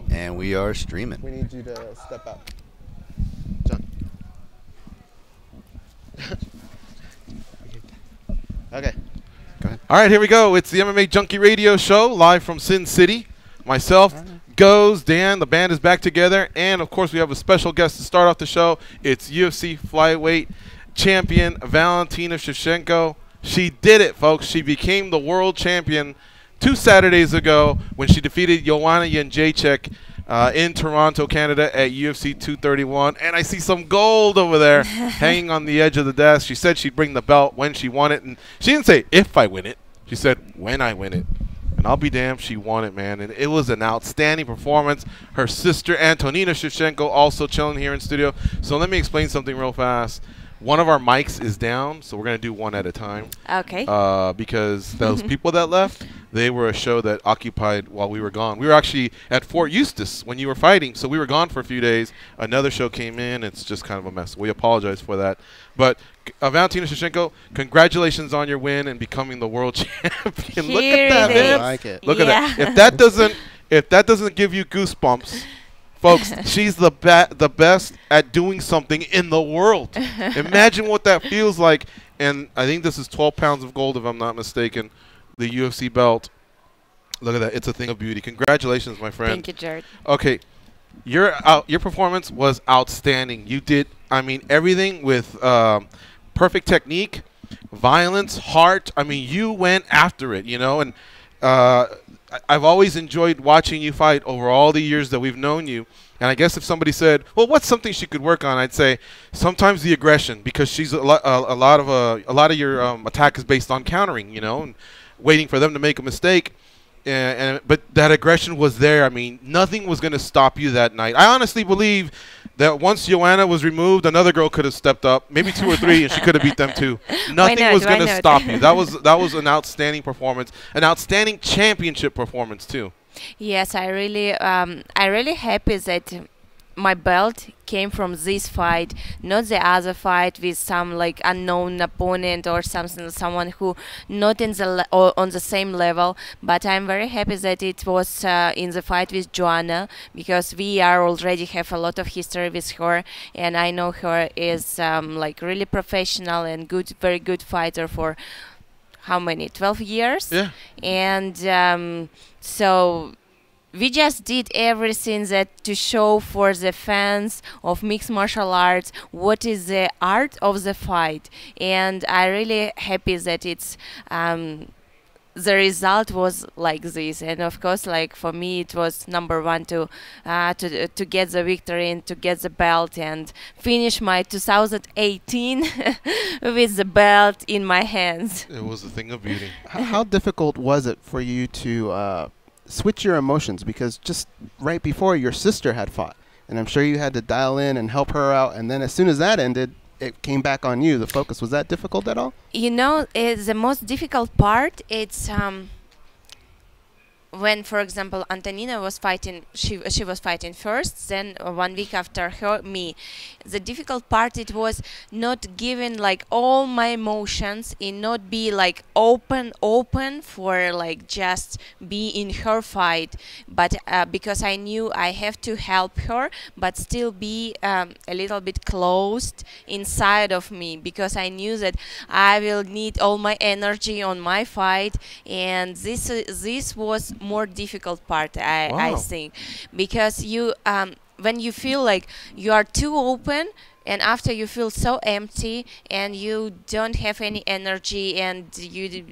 And we are streaming. We need you to step out. John. Okay. Go ahead. All right, here we go. It's the MMA Junkie Radio Show, live from Sin City. Myself, Goes, Dan, the band is back together. And, of course, we have a special guest to start off the show. It's UFC flyweight champion Valentina Shevchenko. She did it, folks. She became the world champion 2 Saturdays ago when she defeated Joanna Jędrzejczyk in Toronto, Canada at UFC 231. And I see some gold over there hanging on the edge of the desk. She said she'd bring the belt when she won it. And she didn't say if I win it. She said when I win it. And I'll be damned, she won it, man. And it was an outstanding performance. Her sister, Antonina Shevchenko, also chilling here in studio. So let me explain something real fast. One of our mics is down, so we're going to do one at a time. Okay. Because those people that left, they were a show that occupied while we were gone. We were actually at Fort Eustis when you were fighting, so we were gone for a few days. Another show came in. It's just kind of a mess. We apologize for that. But Valentina Shevchenko, congratulations on your win and becoming the world champion. Look at that, man. I like it. Look at that. If that doesn't give you goosebumps, folks, she's the best at doing something in the world. Imagine what that feels like. And I think this is 12 pounds of gold, if I'm not mistaken, the UFC belt. Look at that. It's a thing of beauty. Congratulations, my friend. Thank you, Jared. Okay. Your performance was outstanding. You did, I mean, everything with perfect technique, violence, heart. I mean, you went after it, you know. And I've always enjoyed watching you fight over all the years that we've known you. And I guess if somebody said, well, what's something she could work on, I'd say sometimes the aggression, because she's a lot of your attack is based on countering, you know, and waiting for them to make a mistake. But that aggression was there. I mean, nothing was going to stop you that night. I honestly believe that once Joanna was removed, another girl could have stepped up, maybe 2 or 3, and she could have beat them too. Nothing was going to stop you. That was an outstanding performance, an outstanding championship performance too. Yes, I really happy that my belt came from this fight, not the other fight with some like unknown opponent or something, someone who not in the on the same level. But I'm very happy that it was in the fight with Joanna, because we already have a lot of history with her, and I know her is like really professional and good, very good fighter for how many, 12 years? Yeah. And so we just did everything that to show for the fans of mixed martial arts what is the art of the fight. And I really happy that it's the result was like this. And of course, like for me, it was #1 to get the victory and to get the belt and finish my 2018 with the belt in my hands. It was a thing of beauty. How difficult was it for you to switch your emotions? Because just right before, your sister had fought, and I'm sure you had to dial in and help her out. And then as soon as that ended, it came back on you, the focus. Was that difficult at all? You know, the most difficult part, it's when, for example, Antonina was fighting, she was fighting first, then 1 week after her, me. The difficult part, it was not giving like all my emotions and not be like open for like just be in her fight, but because I knew I have to help her, but still be a little bit closed inside of me, because I knew that I will need all my energy on my fight, and this was more difficult part, I think, because you when you feel like you are too open, and after you feel so empty and you don't have any energy, and you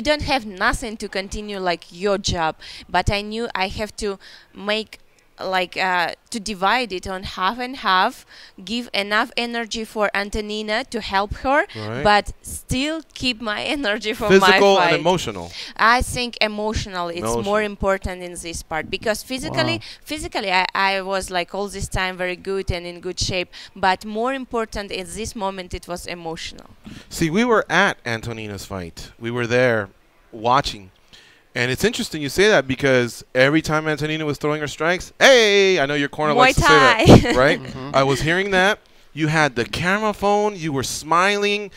don't have nothing to continue like your job. But I knew I have to make like to divide it on half and half, give enough energy for Antonina to help her, but still keep my energy for my fight. Physical and emotional. I think emotional is more important in this part, because physically I was like all this time very good and in good shape, but more important in this moment it was emotional. See, we were at Antonina's fight. We were there watching. And it's interesting you say that, because every time Antonina was throwing her strikes, hey, I know your corner likes to say that, right? I was hearing that. You had the camera phone. You were smiling.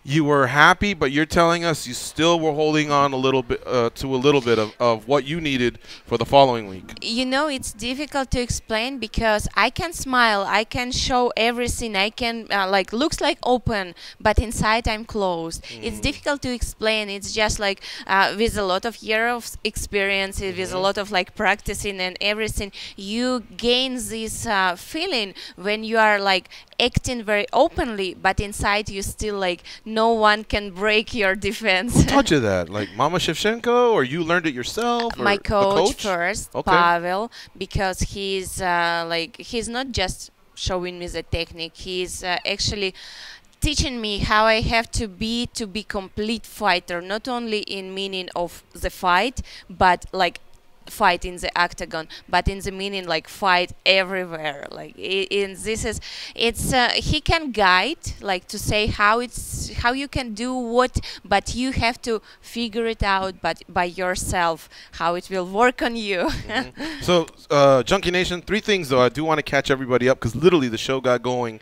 you were happy, but you're telling us you still were holding on a little bit to a little bit of what you needed for the following week. You know, it's difficult to explain because I can smile, I can show everything, I can like looks like open, but inside I'm closed. It's difficult to explain. It's just like with a lot of years of experience, with a lot of like practicing and everything, you gain this feeling when you are like acting very openly, but inside you still like no one can break your defense. Who taught you that? Like Mama Shevchenko, or you learned it yourself? Or My the coach first, Okay. Pavel, because he's like he's not just showing me the technique. He's actually teaching me how I have to be complete fighter, not only in meaning of the fight, but like fight in the octagon, but in the meaning like fight everywhere. Like this is it's he can guide, like to say how you can do what, but you have to figure it out but by yourself how it will work on you. So, Junkie Nation, 3 things though I do want to catch everybody up, because literally the show got going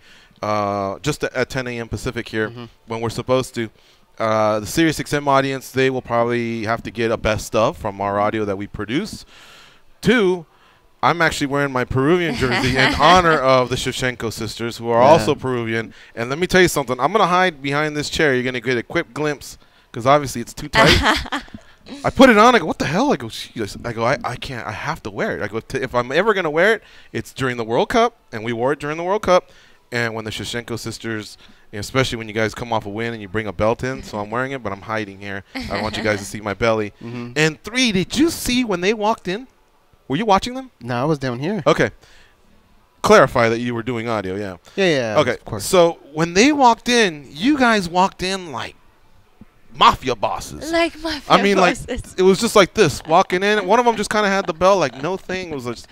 just at 10 a.m. Pacific here when we're supposed to. The SiriusXM audience, they will probably have to get a best of from our audio that we produce. 2, I'm actually wearing my Peruvian jersey in honor of the Shevchenko sisters, who are also Peruvian. And let me tell you something. I'm going to hide behind this chair. You're going to get a quick glimpse, because obviously it's too tight. I put it on. I go, what the hell? I go, I can't. I have to wear it. I go, if I'm ever going to wear it, it's during the World Cup, and we wore it during the World Cup. And when the Shevchenko sisters, especially when you guys come off a win and you bring a belt in, so I'm wearing it, but I'm hiding here. I don't want you guys to see my belly. And 3, did you see when they walked in? Were you watching them? No, I was down here. Okay. Clarify that you were doing audio, yeah. Yeah. Okay, Of course. so when they walked in, you guys walked in like mafia bosses. Like mafia I mean, bosses. like, it was just like this, walking in. One of them just kind of had the belt, like no thing. It was just,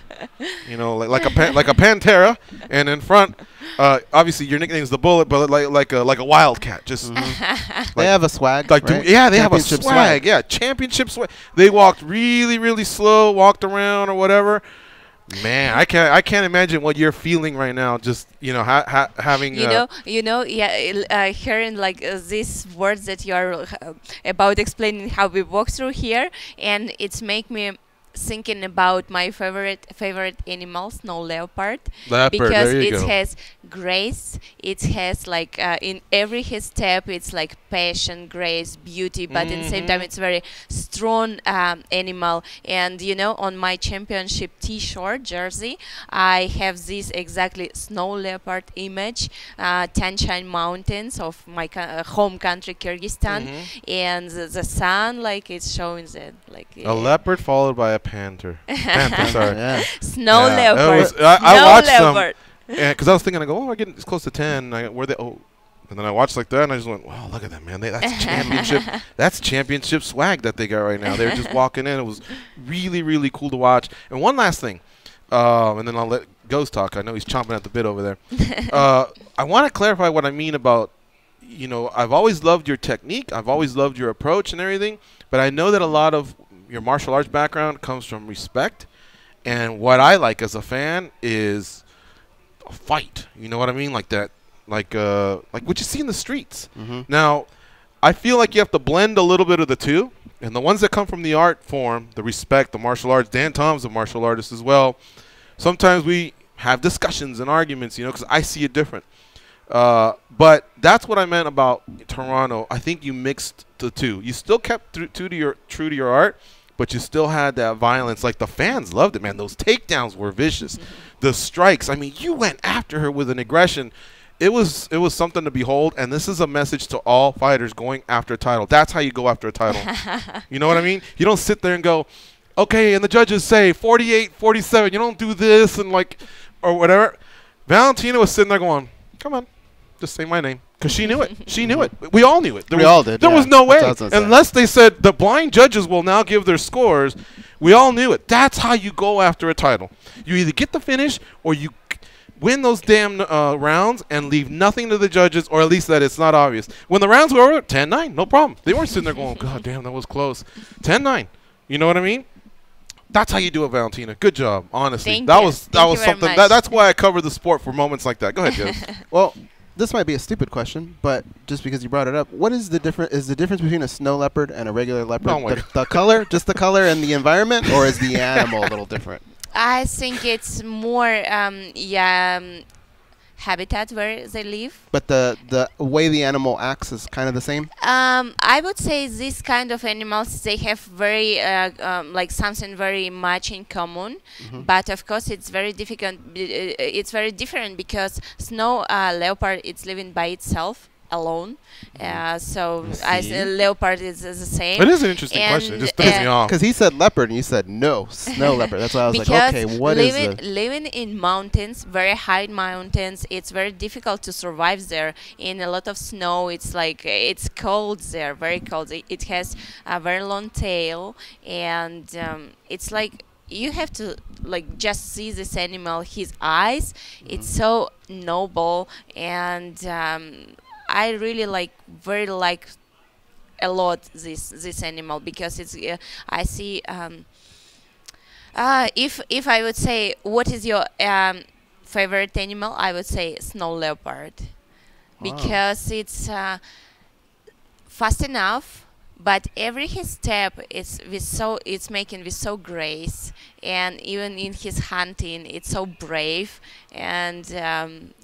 like a Pantera. And in front, obviously your nickname is the Bullet, but like a Wildcat. Just They have a swag. like right? they have a Championship swag. Yeah, championship swag. They walked really, really slow, walked around or whatever. Man, I can't imagine what you're feeling right now. Just having hearing like these words that you are about explaining how we walk through here, and it's make me thinking about my favorite animal, snow leopard, because there you it go. has grace. It has like in every his step, it's like passion, grace, beauty, but at the same time, it's very strong animal. And on my championship T-shirt jersey, I have this exactly snow leopard image, Tanshan Mountains of my home country Kyrgyzstan, and the sun, like it's showing that like a leopard followed by a panther. Sorry. Yeah. snow Yeah, leopard. I watched some. leopard. Because I was thinking, I go, we're getting close to 10. Where they? Oh, and then I watched like that, and I just went, wow, look at that, man. That's championship. That's championship swag that they got right now. They're just walking in. It was really, really cool to watch. And one last thing, and then I'll let Ghost talk. I know he's chomping at the bit over there. I want to clarify what I mean about, I've always loved your technique. I've always loved your approach and everything. But I know that a lot of your martial arts background comes from respect. And what I like as a fan is a fight. You know what I mean? Like that. Like what you see in the streets. Now, I feel like you have to blend a little bit of the two. And the ones that come from the art form, the respect, the martial arts, Dan Tom's a martial artist as well. Sometimes we have discussions and arguments, because I see it different. But that's what I meant about Toronto. I think you mixed the two. You still kept true to your art, but you still had that violence. Like the fans loved it, man. Those takedowns were vicious. The strikes. I mean, you went after her with an aggression. It was something to behold. And this is a message to all fighters going after a title. That's how you go after a title. You know what I mean? You don't sit there and go, okay, and the judges say 48-47. You don't do this and or whatever. Valentina was sitting there going, come on, just say my name. Because she knew it. She knew it. We all knew it. We all did. There was no way. That's what I was gonna say. Unless they said the blind judges will now give their scores, we all knew it. That's how you go after a title. You either get the finish or you win those damn rounds and leave nothing to the judges, or at least that it's not obvious. When the rounds were over, 10-9, no problem. They weren't sitting there going, God damn, that was close. 10-9. You know what I mean? That's how you do it, Valentina. Good job, honestly. Thank that you. was Thank you very something. much. That's why I cover the sport for moments like that. Go ahead, Joe. Well, this might be a stupid question, but just because you brought it up, what is the difference? Is the difference between a snow leopard and a regular leopard Oh my the color, just the color and the environment, or is the animal a little different? I think it's more habitat where they live. But the way the animal acts is kind of the same. I would say this kind of animals, they have very like something very much in common, but of course it's very difficult. It's very different because snow leopard it's living by itself alone. So as a leopard is the same. It is an interesting question. It just throws me off. Because he said leopard and you said no, snow leopard. That's why I was like, okay, what is living in mountains, very high mountains, it's very difficult to survive there. In a lot of snow, it's like it's cold there, very cold. It has a very long tail, and it's like you have to like just see this animal. His eyes, it's so noble, and I really like a lot this animal because it's I see if I would say what is your favorite animal, I would say snow leopard because it's fast enough, but every his step is it's making with so grace, and even in his hunting it's so brave, and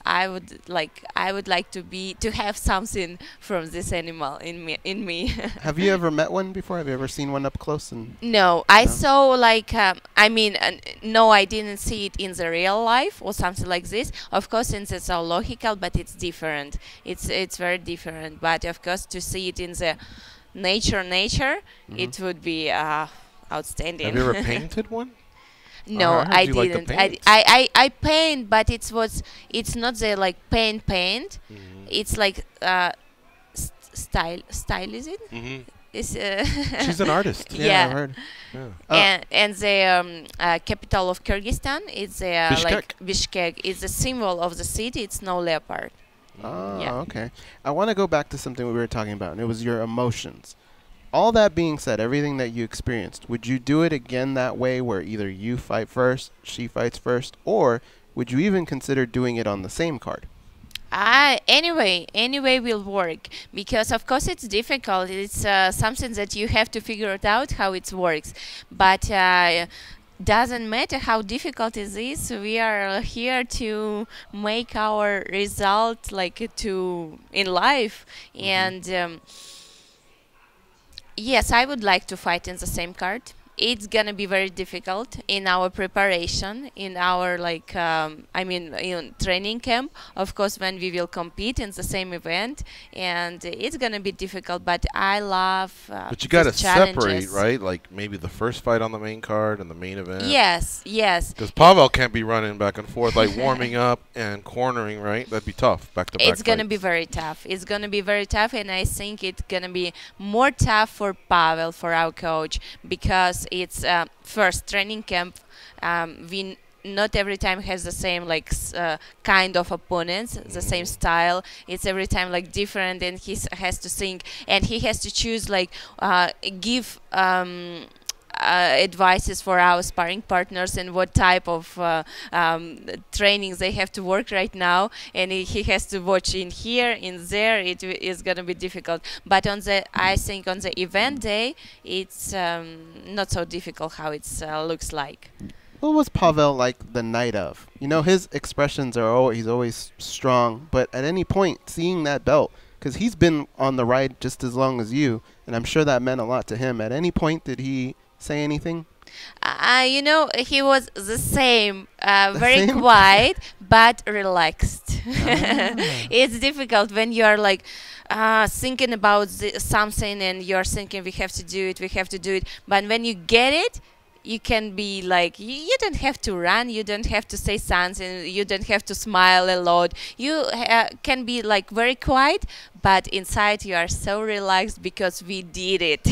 I would like to have something from this animal in me. Have you ever met one before? Have you ever seen one up close? And No, I saw like no, I didn't see it in the real life or something like this. Of course, in the zoological, but it's different. It's very different. But of course, to see it in the nature, it would be outstanding. Have you ever painted one? No, heard I you like to didn't. paint. I paint, but it's not the like paint. It's like style is it? It's She's an artist. Yeah. I've heard. Yeah. and the capital of Kyrgyzstan is Bishkek. like Bishkek is the symbol of the city. It's snow leopard. Oh, Yeah. okay. I want to go back to something we were talking about, and it was your emotions. All that being said, everything that you experienced, would you do it again that way where either you fight first, she fights first, or would you even consider doing it on the same card? Anyway will work because of course it's difficult. It's something that you have to figure it out how it works, but doesn't matter how difficult it is. We are here to make our result like in life, and yes, I would like to fight in the same card. It's gonna be very difficult in our preparation, in our in training camp. Of course, when we will compete in the same event, and it's gonna be difficult. But I love. But you got to these separate, challenges. right? Like maybe the first fight on the main card and the main event. Yes. Because Pavel can't be running back and forth, like warming up and cornering, right? That'd be tough, back to back. It's gonna be very tough. It's gonna be very tough, and I think it's gonna be more tough for Pavel, for our coach, because it's first training camp. We not every time has the same kind of opponents, the same style. It's every time like different, and he has to think, and he has to choose give advices for our sparring partners and what type of trainings they have to work right now, and he has to watch in here, in there. It is going to be difficult, but I think on the event day it's not so difficult how it looks like. What was Pavel like the night of? You know, his expressions are he's always strong, but at any point, seeing that belt, because he's been on the ride just as long as you, and I'm sure that meant a lot to him. At any point, did he say anything? He was the same, very same? quiet but relaxed. It's difficult when you are thinking about something and you're thinking we have to do it, but when you get it, you can be like, you don't have to run, you don't have to say something, you don't have to smile a lot. You can be like very quiet, but inside you are so relaxed because we did it.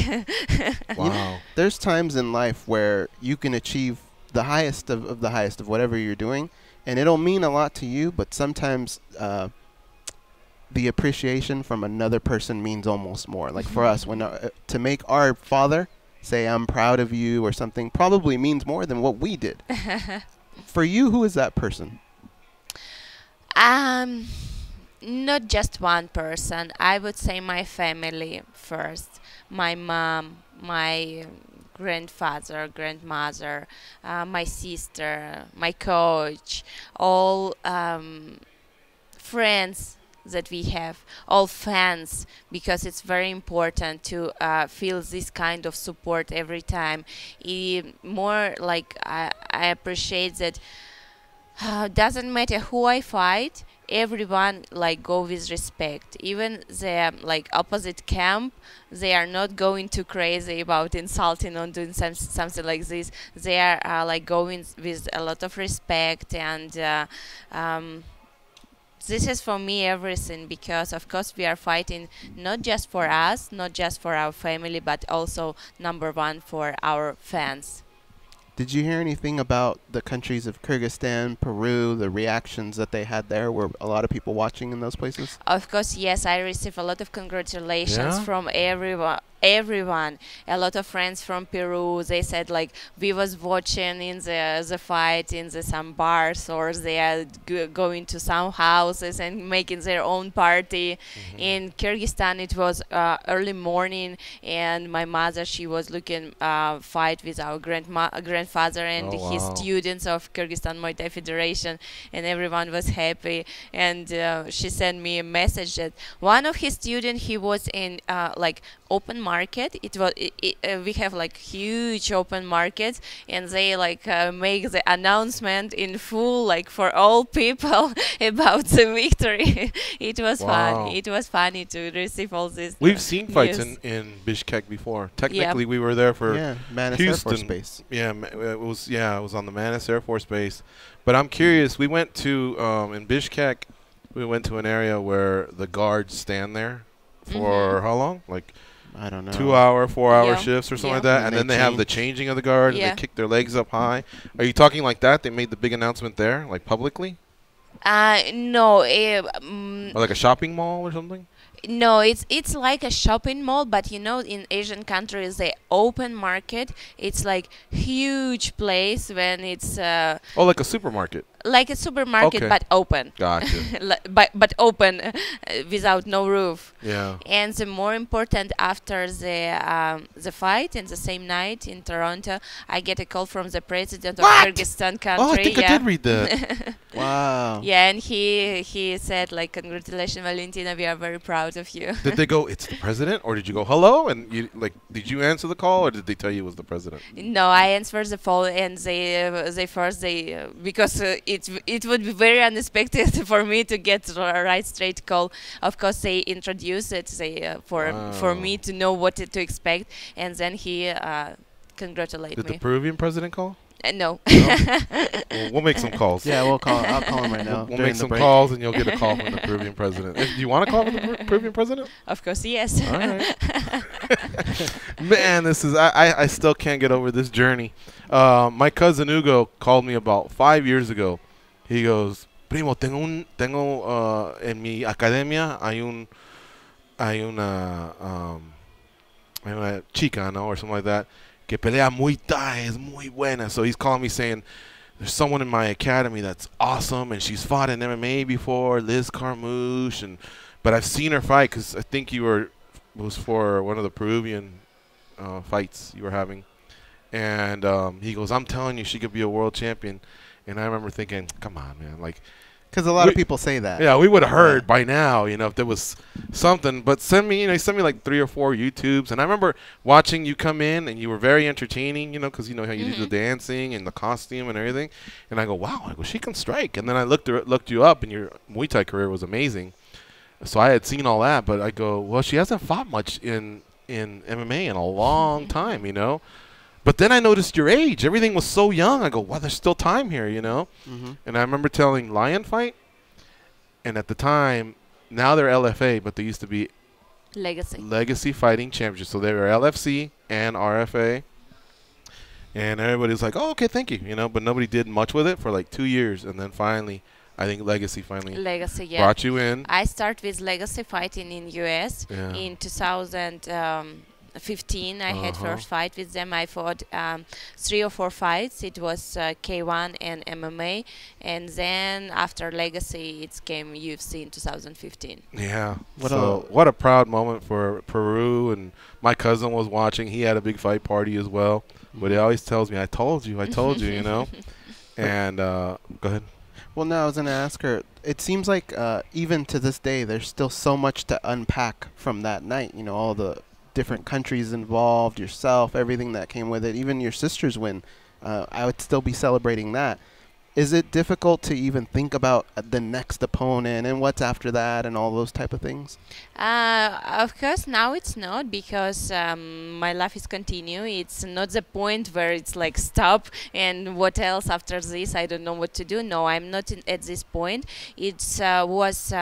Wow. There's times in life where you can achieve the highest of the highest of whatever you're doing, and it'll mean a lot to you, but sometimes the appreciation from another person means almost more. Like for us, when to make our father say I'm proud of you or something probably means more than what we did. For you, who is that person? Not just one person. I would say my family first. My mom, my grandfather, grandmother, my sister, my coach, all friends that we have, all fans, because it's very important to feel this kind of support every time. More like I appreciate that doesn't matter who I fight, everyone like go with respect. Even the like opposite camp, they are not going too crazy about insulting or doing something like this. They are like going with a lot of respect, and this is for me everything, because of course we are fighting not just for us, not just for our family, but also number one for our fans. Did you hear anything about the countries of Kyrgyzstan, Peru, the reactions that they had there? Were a lot of people watching in those places? Of course, yes, I received a lot of congratulations Yeah? from everyone. A lot of friends from Peru, they said like we was watching in the fight in some bars, or they are going to some houses and making their own party. In Kyrgyzstan it was early morning, and my mother, she was looking fight with our grandfather and Oh, his wow. students of Kyrgyzstan Muay Thai Federation, and everyone was happy. And she sent me a message that one of his students, he was in like open market. We have like huge open markets, and they like make the announcement in full, like for all people about the victory. It was Wow. fun. It was funny to receive all this. We've seen fights news. in Bishkek before. Technically, we were there for Yeah, Manis Air Force Houston. Base. it was on the Manis Air Force Base. But I'm curious. We went to in Bishkek. We went to an area where the guards stand there for how long? Like I don't know. 2-hour, 4-hour Yeah. shifts or something Yeah. like that, And and they then they have the change. changing of the guard, and Yeah. they kick their legs up high. Are you talking like that? They made the big announcement there, like publicly, No, or like a shopping mall or something? no, it's like a shopping mall, but you know, in Asian countries, the open market, it's like huge place when it's Oh, like a supermarket. like a supermarket, Okay. but open. Gotcha. But open, without no roof. Yeah. And the more important, after the fight, and the same night in Toronto, I get a call from the president of Kyrgyzstan country. Oh, I think I yeah. did read that. Wow. Yeah, and he said like, "Congratulations, Valentina. We are very proud of you." Did they go, "It's the president," or did you go, "Hello"? And you like, did you answer the call, or did they tell you it was the president? No, I answered the phone, and because it would be very unexpected for me to get the right straight call. Of course, they introduced it for Wow. me to know what to expect, and then he congratulated Did the me. Peruvian president call? No. Well, we'll make some calls. Yeah, I'll call him right now. We'll during make the some break. calls, and you'll get a call from the Peruvian president. Do you want to call from the Peruvian president? Of course, yes. All right. Man, this is I still can't get over this journey. My cousin Hugo called me about 5 years ago. He goes, "Primo, tengo en mi academia hay una chica, no, or something like that, que pelea Muay Thai, es muy buena." So he's calling me saying, "There's someone in my academy that's awesome, and she's fought in MMA before, Liz Carmouche, but I've seen her fight because I think it was for one of the Peruvian fights you were having." And he goes, "I'm telling you, she could be a world champion." And I remember thinking, come on, man, like, Because a lot of people say that. yeah, we would have heard by now, if there was something. But send me like 3 or 4 YouTubes. And I remember watching you come in, and you were very entertaining, because you know how you do the dancing and the costume and everything. And I go, wow, she can strike. And then I looked you up, and your Muay Thai career was amazing. So I had seen all that, but I go, well, she hasn't fought much in MMA in a long time, But then I noticed your age. Everything was so young. I go, wow, there's still time here, Mm-hmm. And I remember telling Lion Fight, and at the time, now they're LFA, but they used to be Legacy. Legacy Fighting Championships. So they were LFC and RFA. And everybody was like, oh, okay, thank you, but nobody did much with it for like 2 years. And then finally, I think Legacy finally Legacy, yeah. brought you in. I started with Legacy fighting in US Yeah. in 2000. 15, I had first fight with them. I fought 3 or 4 fights. It was K1 and MMA, and then after Legacy, it came UFC in 2015. Yeah. What a proud moment for Peru, and my cousin was watching. He had a big fight party as well. But he always tells me, I told you, you know. And go ahead. Well, no, I was going to ask her, it seems like even to this day, there's still so much to unpack from that night. You know, all the different countries involved, yourself, everything that came with it, even your sister's win. I would still be celebrating that. Is it difficult to even think about the next opponent and what's after that and all those type of things? Of course, now it's not, because my life is continue. It's not the point where it's like stop and what else after this, I don't know what to do. No, I'm not at this point. It was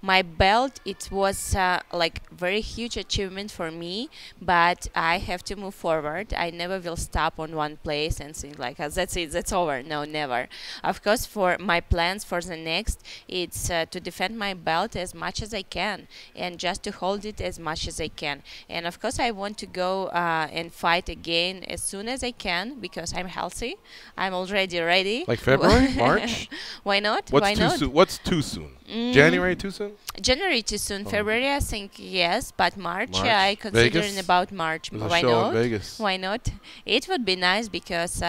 my belt. It was like very huge achievement for me, but I have to move forward. I never will stop on one place and think like, that's it, that's over. No, never. Of course, for my plans for the next, it's to defend my belt as much as I can and just to hold it as much as I can. And of course, I want to go and fight again as soon as I can, because I'm healthy. I'm already ready. Like February, March? Why not? What's Why too not? soon? What's too soon? January too soon? January too soon. February, I think yes, but March, March. I consider Vegas? in about March. There's a Why show not? in Vegas. Why not? It would be nice, because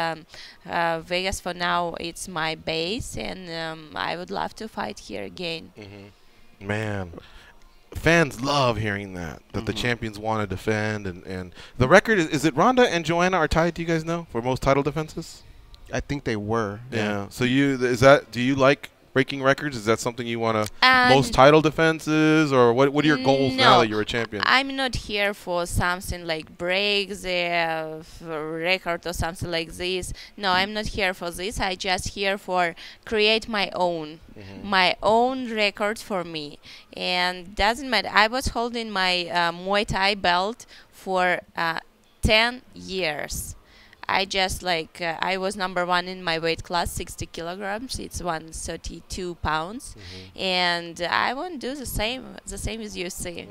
Vegas for now it's my base, and I would love to fight here again. Man, fans love hearing that the champions want to defend, and the record is it Ronda and Joanna are tied? Do you guys know for most title defenses? I think they were. Yeah. So do you like breaking records? Is that something you want to most title defenses, or what are your goals now that you're a champion? I'm not here for something like break the record or something like this. No, I'm not here for this. I just here for create my own record for me. And doesn't matter. I was holding my Muay Thai belt for 10 years. I just I was number 1 in my weight class, 60 kilograms. It's 132 pounds, and I want to do the same as UFC.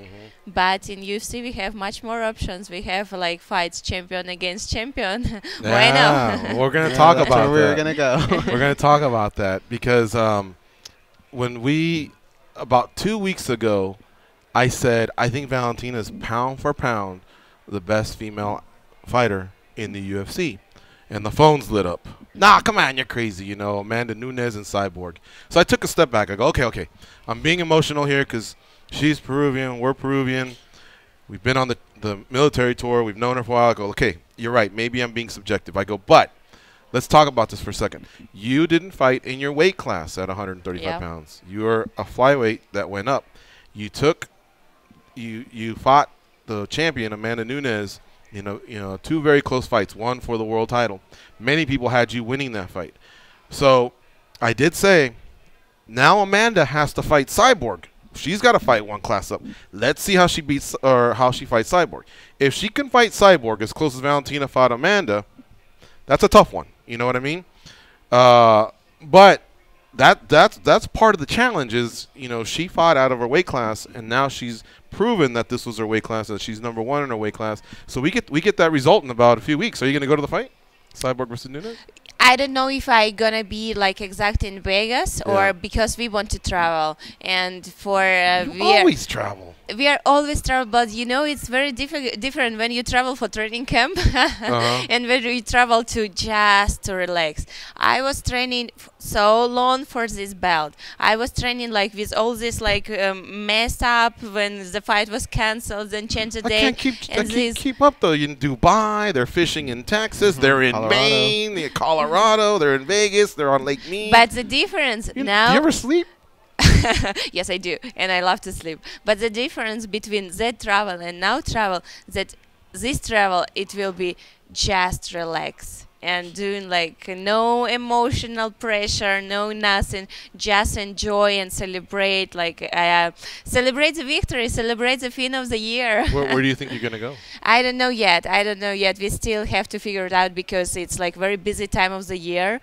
But in UFC we have much more options. We have fights champion against champion. Why not? We're gonna talk about that. We're gonna go. We're gonna talk about that because when about 2 weeks ago, I said I think Valentina is pound for pound the best female fighter in the UFC, and the phones lit up. Nah, come on, you're crazy, you know, Amanda Nunes and Cyborg. So I took a step back. I go, okay, I'm being emotional here because she's Peruvian, we're Peruvian. We've been on the military tour. We've known her for a while. I go, okay, you're right. Maybe I'm being subjective. I go, but let's talk about this for a second. You didn't fight in your weight class at 135 pounds. You're a flyweight that went up. You fought the champion, Amanda Nunes, you know, 2 very close fights, one for the world title. Many people had you winning that fight. So I did say, now Amanda has to fight Cyborg. She's got to fight one class up. Let's see how she beats or how she fights Cyborg. If she can fight Cyborg as close as Valentina fought Amanda, that's a tough one. You know what I mean? But that's part of the challenge is, you know, she fought out of her weight class, and now she's proven that this was her weight class, that she's number 1 in her weight class. So we get that result in about a few weeks. Are you going to go to the fight? Cyborg versus Nunes? I don't know if I gonna be exact in Vegas or because we want to travel, and for you always travel. We are always travel, but you know it's very different when you travel for training camp and when you travel to just to relax. I was training so long for this belt. I was training with all this messed up when the fight was cancelled and changed the day. I can't keep up though. In Dubai, they're fishing in Texas, they're in Colorado. Maine, Colorado, they're in Vegas, they're on Lake Mead. But the difference now. Do you ever sleep? Yes, I do, and I love to sleep. But the difference between that travel and now travel, that this travel, it will be just relax and doing no emotional pressure, no nothing, just enjoy and celebrate, celebrate the victory, celebrate the fin of the year. Where do you think you're gonna go? I don't know yet. We still have to figure it out because it's very busy time of the year.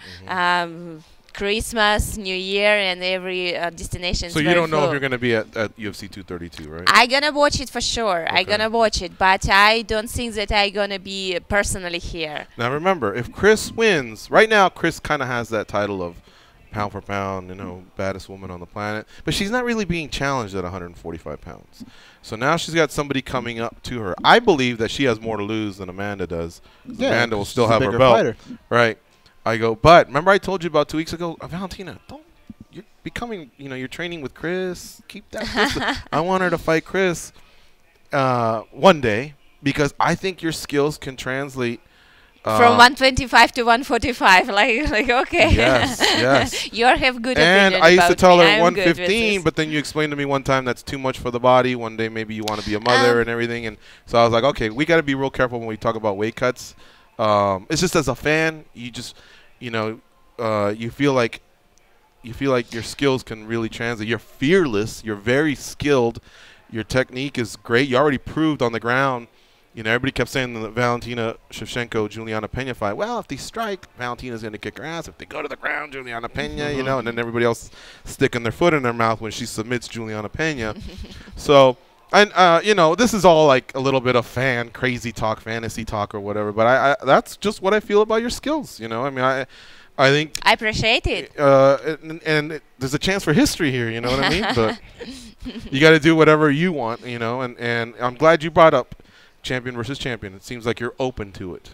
Christmas, New Year, and every destination. So you don't know if you're going to be at UFC 232, right? I'm gonna watch it for sure. Okay. I'm gonna watch it, but I don't think that I'm gonna be personally here. Now remember, if Chris wins, right now Chris kind of has that title of pound for pound, baddest woman on the planet. But she's not really being challenged at 145 pounds. So now she's got somebody coming up to her. I believe that she has more to lose than Amanda does. Yeah, Amanda will still she's a have her bigger belt. fighter. Right. I go, but remember I told you about 2 weeks ago, Valentina, you're becoming, you're training with Chris. Keep that Chris. I want her to fight Chris one day because I think your skills can translate from 125 to 145, like okay. Yes. You have good and opinion I used to about tell me. her I'm good with 115, this. but then you explained to me one time that's too much for the body. One day maybe you want to be a mother and everything, and so I was like, okay, we got to be real careful when we talk about weight cuts. It's just as a fan, you just, you feel like your skills can really translate. You're fearless. You're very skilled. Your technique is great. You already proved on the ground. Everybody kept saying the Valentina Shevchenko, Juliana Pena fight. Well, if they strike, Valentina's going to kick her ass. If they go to the ground, Juliana Pena, and then everybody else sticking their foot in their mouth when she submits Juliana Pena. So, and this is all like a little bit of crazy talk, fantasy talk or whatever. But I that's just what I feel about your skills. I think I appreciate it. And there's a chance for history here. You know what I mean? But you got to do whatever you want. And I'm glad you brought up champion versus champion. It seems like you're open to it.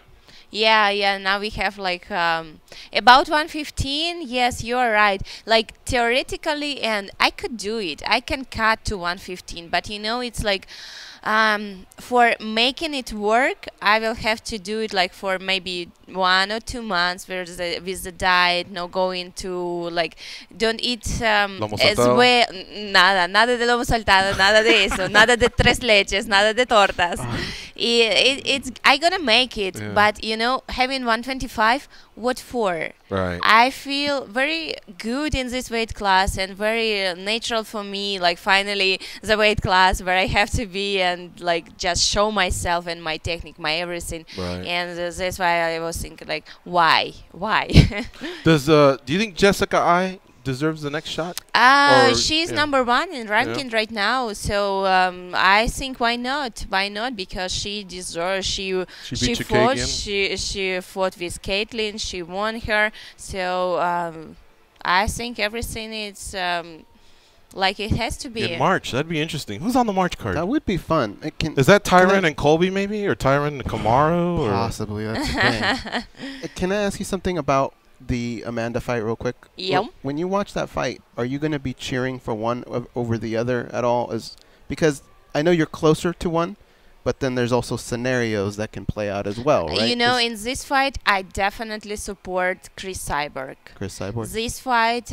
Yeah. Now we have like about 115. Yes, you are right. Like theoretically, and I could do it. I can cut to 115, but it's like for making it work, I will have to do it like for maybe 1 or 2 months with the diet, no going to like don't eat as well, nada de lomo saltado, nada de eso, nada de tres leches, nada de tortas. It's I gonna make it, but having 125, what for? Right. I feel very good in this weight class and very natural for me. Like finally the weight class where I have to be and like just show myself and my technique, my everything. Right. And that's why I was thinking like, why? Does do you think Jessica I deserves the next shot? She's number 1 in ranking right now, so I think why not? Because she deserves. She fought. She fought with Caitlin. She won her. So I think everything is like it has to be. In March, that'd be interesting. Who's on the March card? That would be fun. Is that Tyron and Colby maybe, or Tyron and Kamaru? Possibly. That's the thing. Can I ask you something about the Amanda fight real quick? Yep. When you watch that fight, are you going to be cheering for one over the other at all? Because I know you're closer to one, but then there's also scenarios that can play out as well, right? In this fight, I definitely support Chris Cyborg. This fight,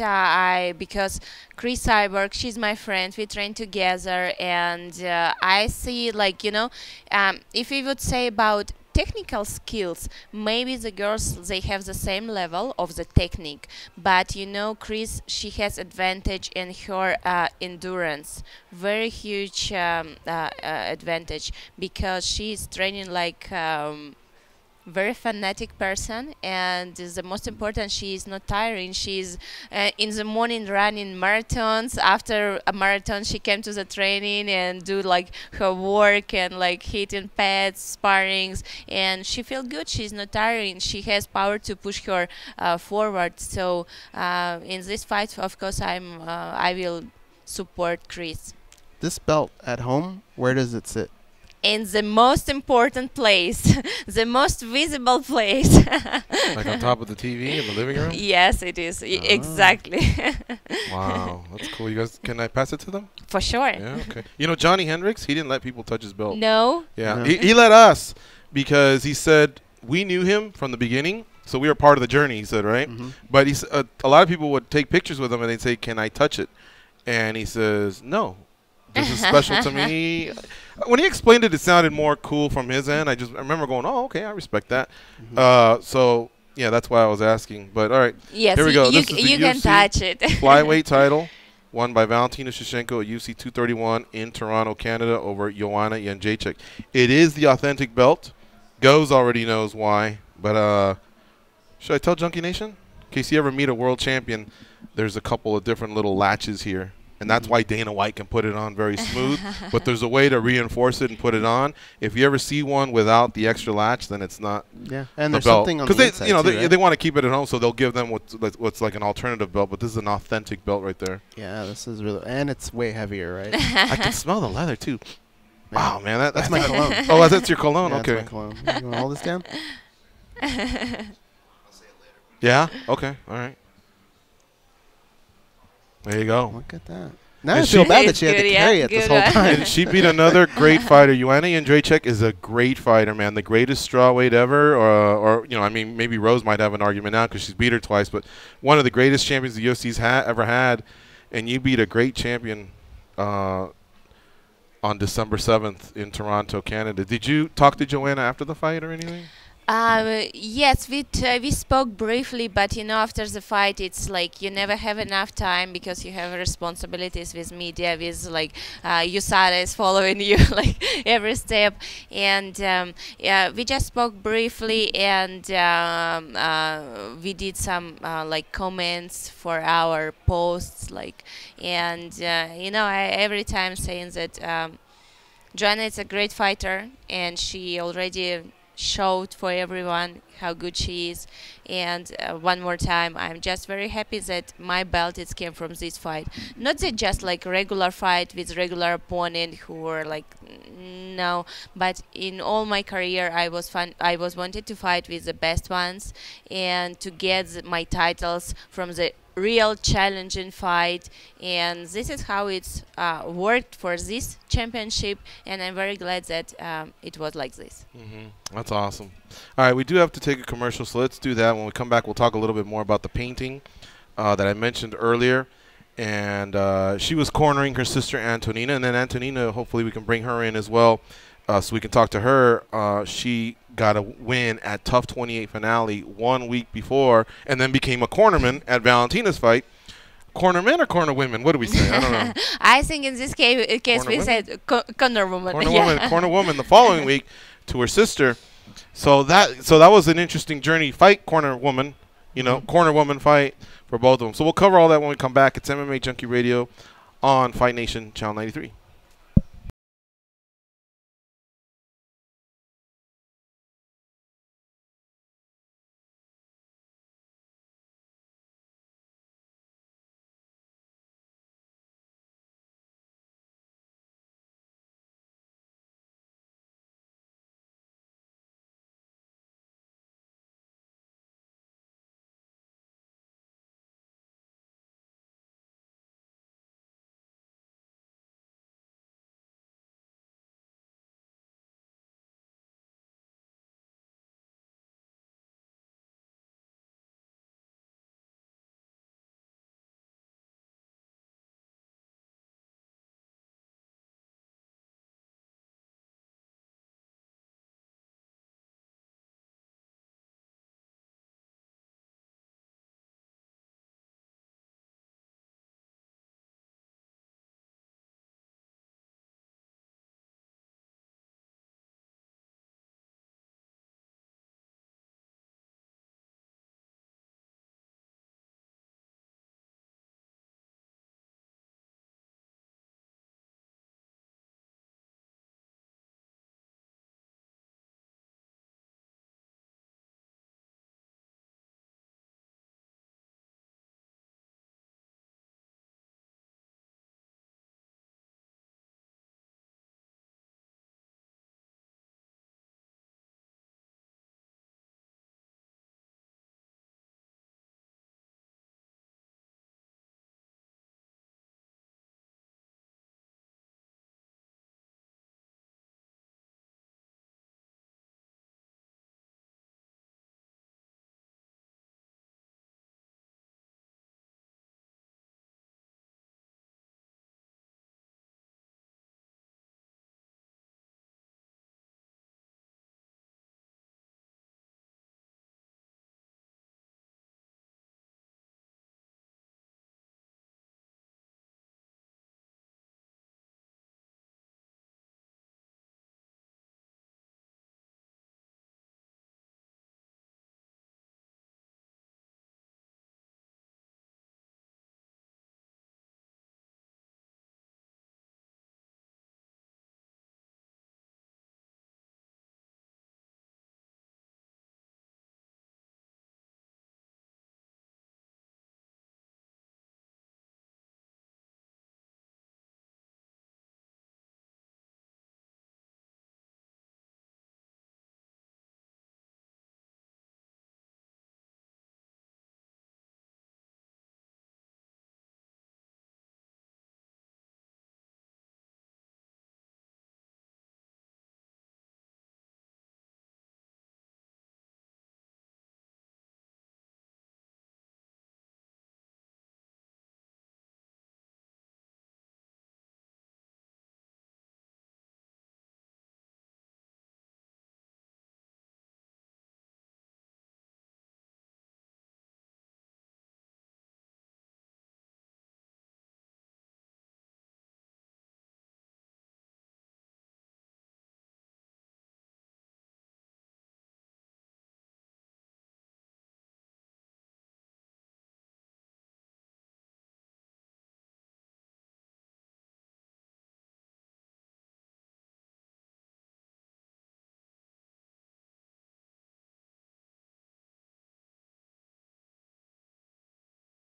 because Chris Cyborg, she's my friend. We train together, and I see, like, if we would say about technical skills, maybe the girls, they have the same level of the technique, but Chris, she has advantage in her endurance, very huge advantage, because she's training like very fanatic person, and the most important, she is not tiring. She's in the morning running marathons. After a marathon, she came to the training and do like her work and like hitting pads, sparrings, and she feels good. She's not tiring. She has power to push her forward. So in this fight, of course, I will support Chris. This belt at home, where does it sit? In the most important place, the most visible place. Like on top of the TV in the living room? Yes, it is. Exactly. Wow, that's cool. You guys, can I pass it to them? For sure. Yeah, okay. Johnny Hendricks, he didn't let people touch his belt. No? Yeah, No. He let us, because he said we knew him from the beginning, so we were part of the journey, he said, right? Mm-hmm. But he a lot of people would take pictures with him and they'd say, can I touch it? And he says, no. This is special to me. When he explained it, it sounded more cool from his end. I remember going, oh, okay, I respect that. Mm-hmm. So, yeah, that's why I was asking. But, all right, yes, here we go. You This is the can UFC touch it. flyweight title, won by Valentina Shevchenko at UFC 231 in Toronto, Canada, over Joanna Jędrzejczyk. It is the authentic belt. Goes already knows why. But should I tell Junkie Nation? in case you ever meet a world champion, there's a couple of different little latches here. And that's why Dana White can put it on very smooth. But there's a way to reinforce it and put it on. If you ever see one without the extra latch, then it's not and the there's belt. something on the Because inside they, you know, too, they, right? they want to keep it at home, so they'll give them what's like an alternative belt. But this is an authentic belt right there. Yeah, this is really, and it's way heavier, right? I can smell the leather too. Wow, man, that's my cologne. Oh, that's your cologne. Yeah, Okay. that's my cologne. You want to hold this down? Yeah. Okay. All right. There you go. Look at that. Now And I feel she- bad that It's she had to good, carry yeah, it this good whole one. time. And she beat another great fighter. Joanna Jędrzejczyk is a great fighter, man. The greatest strawweight ever, or you know, I mean, maybe Rose might have an argument now because she's beat her twice, but one of the greatest champions the UFC's ever had, and you beat a great champion on December 7th in Toronto, Canada. Did you talk to Joanna after the fight or anything? Yes, we spoke briefly, but after the fight, it's like you never have enough time because you have responsibilities with media, with like USADA is following you like every step, and yeah, we just spoke briefly, and we did some like comments for our posts, like, and I every time saying that Joanna is a great fighter, and she already showed for everyone how good she is. And one more time, I'm just very happy that my belt it came from this fight. Not that just like regular fight with regular opponent who were like no, but in all my career, I was wanted to fight with the best ones and to get my titles from the real challenging fight, and this is how it's worked for this championship, and I'm very glad that it was like this. That's awesome. All right, we do have to take a commercial, so let's do that. When we come back, we'll talk a little bit more about the painting that I mentioned earlier. And she was cornering her sister Antonina, and then Antonina, hopefully we can bring her in as well so we can talk to her. She got a win at Tough 28 finale 1 week before and then became a cornerman at Valentina's fight. Cornermen or corner women? What do we say? I don't know. I think in this case Corner we women? said corner woman. Corner Yeah. woman, corner woman the following week to her sister. So that was an interesting journey. Fight corner woman, corner woman fight for both of them. So we'll cover all that when we come back. It's MMA Junkie Radio on Fight Nation Channel 93.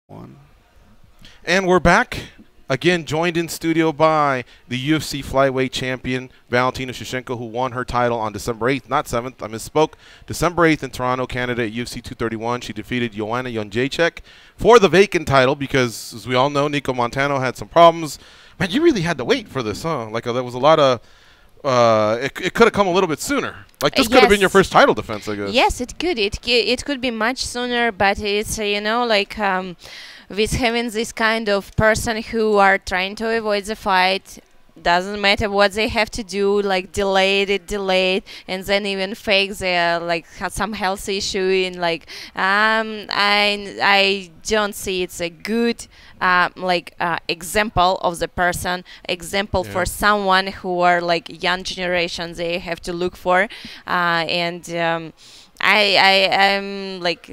One. And we're back. Again, joined in studio by the UFC flyweight champion, Valentina Shevchenko, who won her title on December 8th, not 7th. I misspoke. December 8th in Toronto, Canada at UFC 231. She defeated Joanna Jędrzejczyk for the vacant title because, as we all know, Nico Montano had some problems. Man, you really had to wait for this, huh? Like, there was a lot of it could have come a little bit sooner. Like, this could have been your first title defense, I guess. Yes, it could. It could be much sooner, but it's, like... with having this kind of person who are trying to avoid the fight, doesn't matter what they have to do, like delayed, and then even fake their like some health issue in like I don't see it's a good example of the person, example for someone who are like young generation they have to look for, and I am like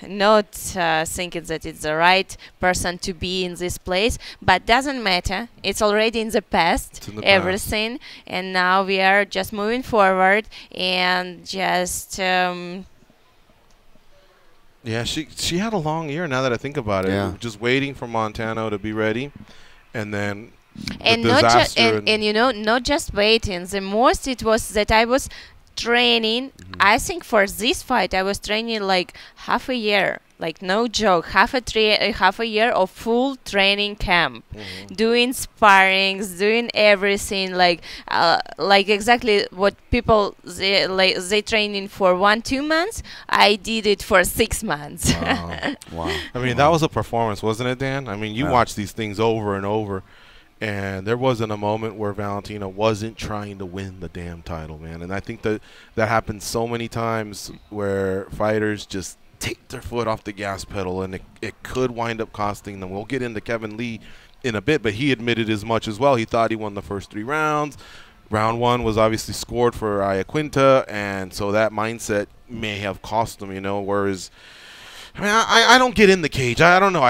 not thinking that it's the right person to be in this place, but doesn't matter. It's already in the past, everything, and now we are just moving forward and just. Yeah, she had a long year. Now that I think about it, just waiting for Montano to be ready, and then. And not just waiting. The most it was that I was training. I think for this fight I was training like half a year, like no joke, half a year of full training camp, doing sparrings, doing everything, like exactly what people they training for 1-2 months. I did it for 6 months. Wow. I mean, that was a performance, wasn't it, Dan? I mean, you watch these things over and over. And there wasn't a moment where Valentina wasn't trying to win the damn title, man. And I think that happens so many times where fighters just take their foot off the gas pedal, and it could wind up costing them. We'll get into Kevin Lee in a bit, but he admitted as much as well. He thought he won the first 3 rounds. Round 1 was obviously scored for Iaquinta, and so that mindset may have cost him, whereas – I mean, I don't get in the cage. I don't know.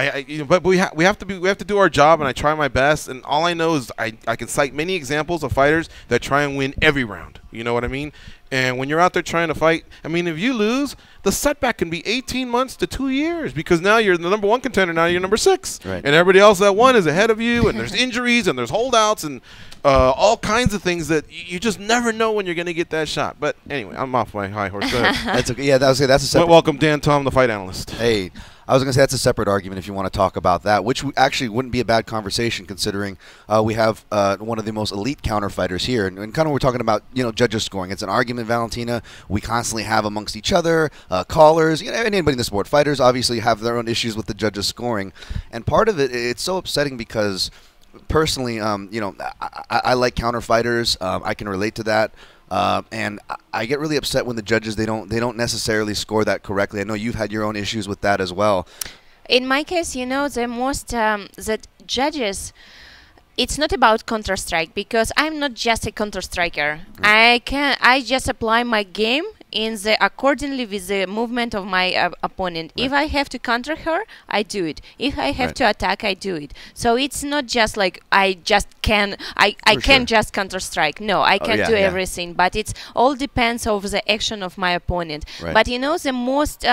But we have to do our job, and I try my best. And all I know is I can cite many examples of fighters that try and win every round. You know what I mean? And when you're out there trying to fight, I mean, if you lose, the setback can be 18 months to 2 years because now you're the number 1 contender. Now you're number 6, right. And everybody else that won is ahead of you. And there's injuries and there's holdouts and all kinds of things that you just never know when you're going to get that shot. But anyway, I'm off my high horse. Go ahead. That's okay. Yeah, that's a separate. Welcome, Dan Tom, the fight analyst. Hey, I was going to say that's a separate argument if you want to talk about that, which actually wouldn't be a bad conversation considering we have one of the most elite counter fighters here. And kind of we're talking about, judges scoring. It's an argument, Valentina, we constantly have amongst each other, callers, anybody in the sport. Fighters obviously have their own issues with the judges scoring. And part of it, it's so upsetting because personally, I like counter fighters. I can relate to that. And I get really upset when the judges they don't necessarily score that correctly. I know you've had your own issues with that as well. In my case, the most that judges, it's not about Counter-Strike because I'm not just a Counter-Striker. I just apply my game accordingly with the movement of my opponent. Right. If I have to counter her, I do it. If I have to attack, I do it. So it's not just like I can just Counter-Strike. No, I can do everything, but it's all depends on the action of my opponent. Right. But the most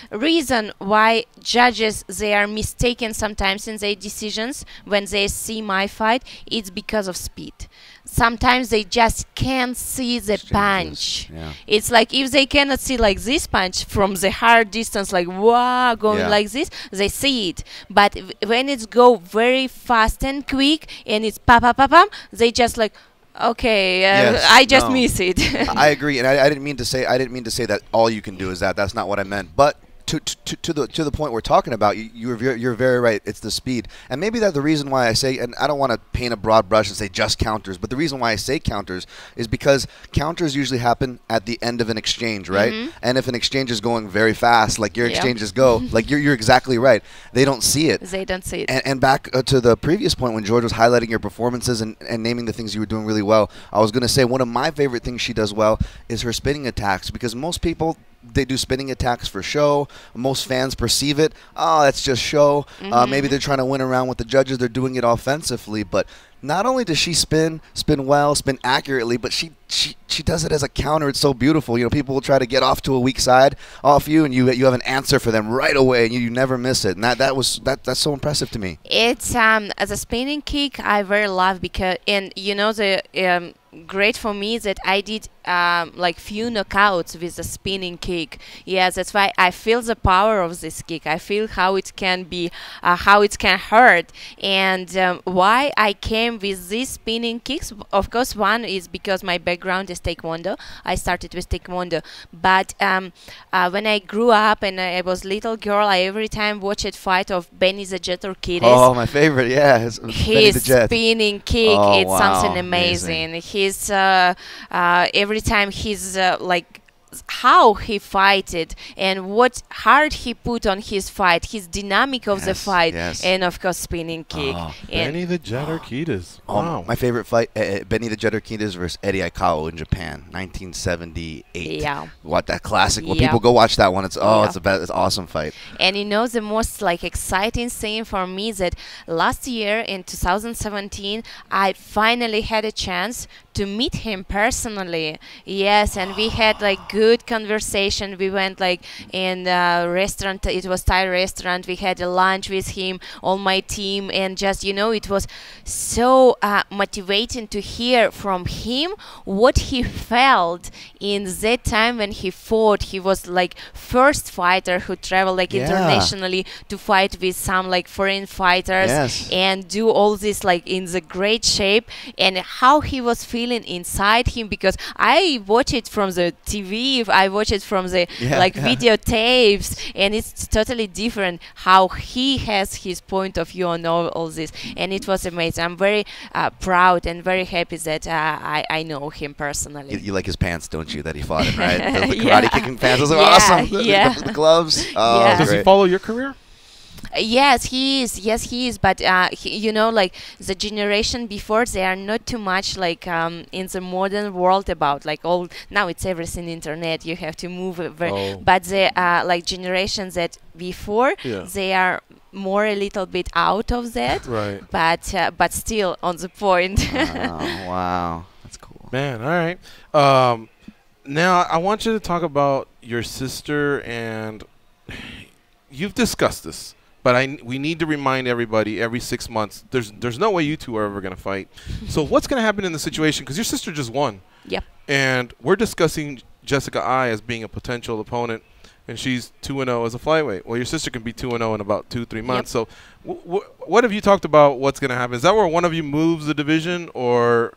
reason why judges they are mistaken sometimes in their decisions when they see my fight, it's because of speed. Sometimes they just can't see the punch. Yeah. It's like if they cannot see like this punch from the hard distance, like wow, going like this, they see it. But when it's go very fast and quick and it's pa pa pa pam, they just like okay, I just miss it. I agree, and I didn't mean to say that all you can do is that. That's not what I meant, but. To the point we're talking about, you're very right. It's the speed, and maybe that's the reason why I say, and I don't want to paint a broad brush and say just counters, but the reason why I say counters is because counters usually happen at the end of an exchange, right? And if an exchange is going very fast, like your exchanges go, like you're exactly right. They don't see it. They don't see it. And back to the previous point when George was highlighting your performances and naming the things you were doing really well, I was going to say one of my favorite things she does well is her spinning attacks because most people. They do spinning attacks for show. Most fans perceive it. Oh, that's just show. Maybe they're trying to win around with the judges. They're doing it offensively. But not only does she spin well, spin accurately, but she does it as a counter. It's so beautiful. You know, people will try to get off to a weak side off you, and you have an answer for them right away, and you never miss it. And that's so impressive to me. It's as a spinning kick, I very love because, and you know, the great for me is that I did like few knockouts with the spinning kick. Yes, that's why I feel the power of this kick. I feel how it can be, how it can hurt, and why I came with these spinning kicks. Of course, one is because my background is taekwondo. I started with taekwondo, but when I grew up and I was little girl, I every time watched fight of Benny the Jet Orchidis. Oh, my favorite, yeah, his spinning kick. Oh, it's wow, something amazing. He's every time he's like how he fighted and what hard he put on his fight, his dynamic of the fight, and of course spinning kick. Benny the Jet Orchidis. Wow. My favorite fight, Benny the Jet Orchidis versus Eddie Aikao in Japan, 1978. Yeah. What, that classic? Well, people go watch that one. It's it's an awesome fight. And you know, the most like exciting thing for me is that last year in 2017, I finally had a chance to meet him personally. Yes, and we had like good conversation. We went like in a restaurant. It was Thai restaurant. We had a lunch with him, all my team, and just, you know, it was so motivating to hear from him what he felt in that time when he fought. He was like first fighter who traveled like internationally to fight with some like foreign fighters and do all this like in the great shape, and how he was feeling inside him, because I watch it from the TV, I watch it from the videotapes, and it's totally different how he has his point of view on all this, and it was amazing. I'm very proud and very happy that I know him personally. You like his pants, don't you, that he fought in, right? The karate kicking pants, those are awesome. The gloves. Oh, does he follow your career? Yes, he is. Yes, he is. But you know, like the generation before, they are not too much like in the modern world about like all. Now it's everything internet. You have to move. But the like generations that before, they are more a little bit out of that. Right. But still on the point. Oh, wow, that's cool. Man, all right. Now I want you to talk about your sister, and you've discussed this. But we need to remind everybody every 6 months, there's no way you two are ever going to fight. So what's going to happen in the situation? Because your sister just won. Yep. And we're discussing Jessica Ai as being a potential opponent, and she's 2-0 as a flyweight. Well, your sister can be 2-0 in about 2-3 months. Yep. So what have you talked about what's going to happen? Is that where one of you moves the division, or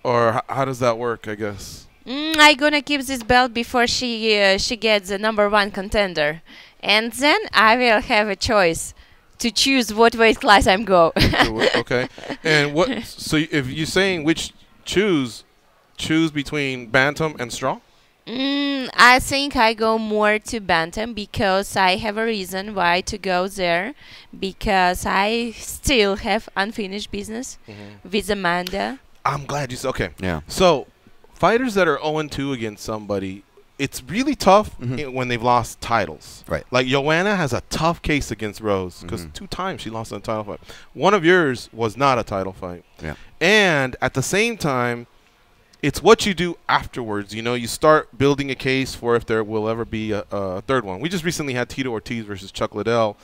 how does that work, I guess? I'm going to keep this belt before she gets the #1 contender. And then I will have a choice to choose what weight class I'm go. Okay. And what? So if you're saying which choose between bantam and straw? I think I go more to bantam because I have a reason why to go there, because I still have unfinished business with Amanda. I'm glad you said. Okay. Yeah. So fighters that are 0-2 against somebody, it's really tough when they've lost titles. Right. Like Joanna has a tough case against Rose because 2 times she lost in a title fight. One of yours was not a title fight. Yeah. And at the same time, it's what you do afterwards. You know, you start building a case for if there will ever be a third one. We just recently had Tito Ortiz versus Chuck Liddell,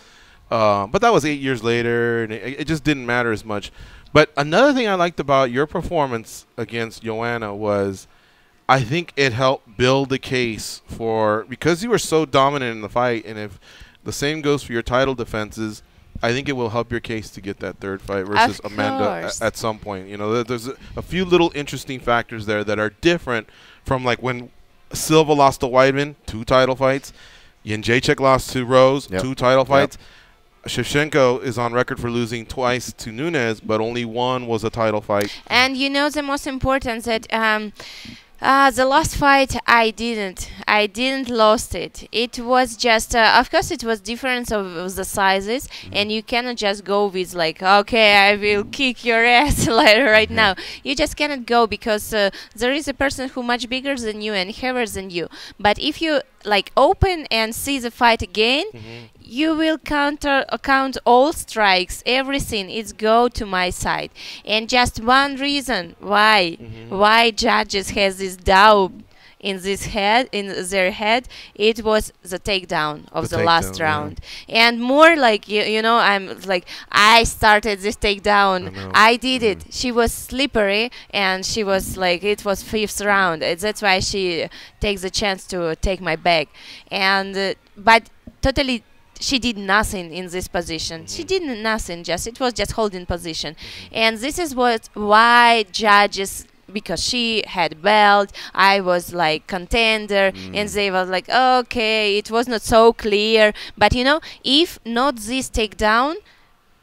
but that was 8 years later, and it just didn't matter as much. But another thing I liked about your performance against Joanna was, I think it helped build the case for, because you were so dominant in the fight, and if the same goes for your title defenses, I think it will help your case to get that third fight versus Amanda at some point. You know, there's a few little interesting factors there that are different from like when Silva lost to Weidman, 2 title fights. Jędrzejczyk lost to Rose, 2 title fights. Shevchenko is on record for losing twice to Nunes, but only one was a title fight. And you know the most important that the last fight I didn't lost it. It was just of course it was difference of the sizes, and you cannot just go with like, okay, I will kick your ass like right now. You just cannot go because there is a person who much bigger than you and heavier than you. But if you like open and see the fight again, you will count all strikes, everything. It's go to my side. And just one reason why judges has this doubt in their head, it was the takedown of the last round. And more like, you know, I'm like, I started this takedown, I did it. She was slippery, and she was like, it was 5th round. That's why she takes the chance to take my back. And but totally, she did nothing in this position. She did nothing. It was just holding position. And this is why judges, because she had belt, I was like contender, and they were like, okay, it was not so clear. But you know, if not this takedown,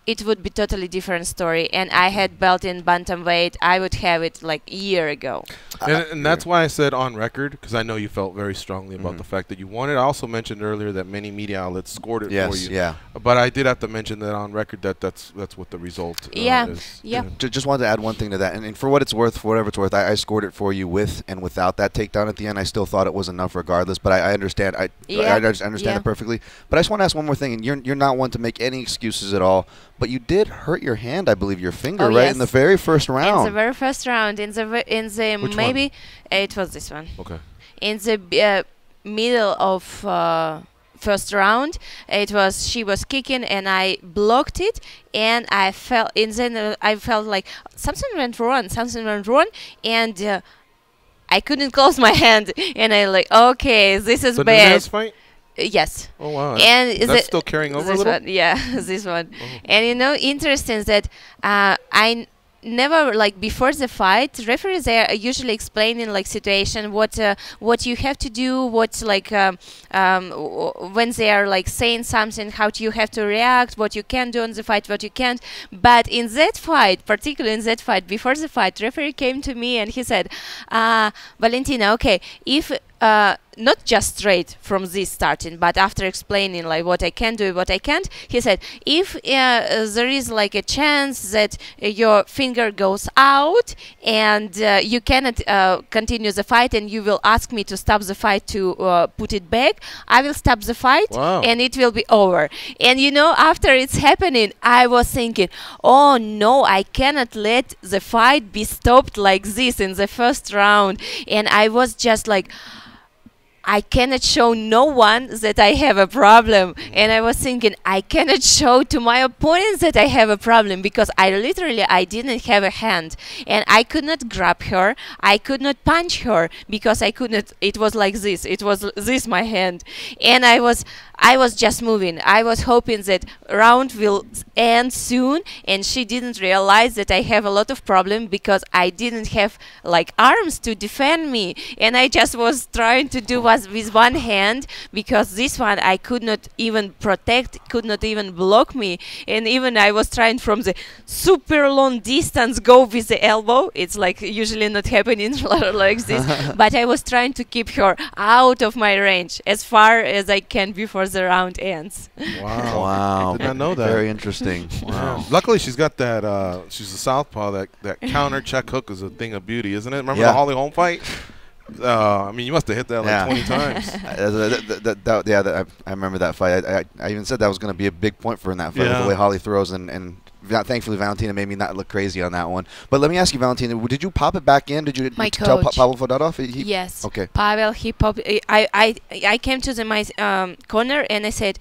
it would be totally different story. And I had belt in bantamweight. I would have it like a year ago. And that's why I said on record, because I know you felt very strongly about the fact that you won it. I also mentioned earlier that many media outlets scored it for you. Yeah. But I did have to mention that on record that's what the result is. Yeah. Just wanted to add one thing to that. And for what it's worth, for whatever it's worth, I scored it for you with and without that takedown at the end. I still thought it was enough regardless. But I understand. I understand it perfectly. But I just want to ask one more thing. And you're not one to make any excuses at all. But you did hurt your hand, I believe, your finger, right, in the very first round. In the very first round, in the Which maybe one? It was this one. Okay. In the middle of first round, she was kicking, and I blocked it, and I felt like something went wrong, and I couldn't close my hand, and I like, okay, this is the bad. Nunez fight? Yes. Oh wow. And that's still carrying over a little? One, yeah, this one. And you know, interesting that I never, like, before the fight, referees are usually explaining like situation, what you have to do, what like when they are like saying something, how you have to react, what you can do on the fight, what you can't. But in that fight, particularly in that fight, before the fight, referee came to me and he said, Valentina, okay, if not just straight from this starting, but after explaining like what I can do, what I can't, he said, if there is like a chance that your finger goes out and you cannot continue the fight, and you will ask me to stop the fight to put it back, I will stop the fight. Wow. And it will be over. And you know, after it's happening, I was thinking, oh no, I cannot let the fight be stopped like this in the first round. And I was just like, I cannot show no one that I have a problem. And I was thinking, I cannot show to my opponents that I have a problem, because I didn't have a hand. And I could not grab her. I could not punch her because I could not. It was like this. It was this, my hand. And I was just moving. I was hoping that round will end soon, and she didn't realize that I have a lot of problem because I didn't have like arms to defend me. And I just was trying to do with one hand, because this one I could not even protect, could not even block me. And even I was trying from the super long distance go with the elbow. It's like usually not happening like this. But I was trying to keep her out of my range as far as I can before the round ends. Wow. Wow. I did not know that. Very interesting. Wow. Luckily, she's got that. She's a southpaw. That counter check hook is a thing of beauty, isn't it? Remember the Holly Holm fight? I mean, you must have hit that like 20 times. I remember that fight. I even said that was going to be a big point for her in that fight, the way Holly throws, and thankfully Valentina made me not look crazy on that one. But let me ask you, Valentina, did you pop it back in? Did you tell Pavel Fedorov? Yes. Okay. Pavel, he popped. I came to my corner and I said,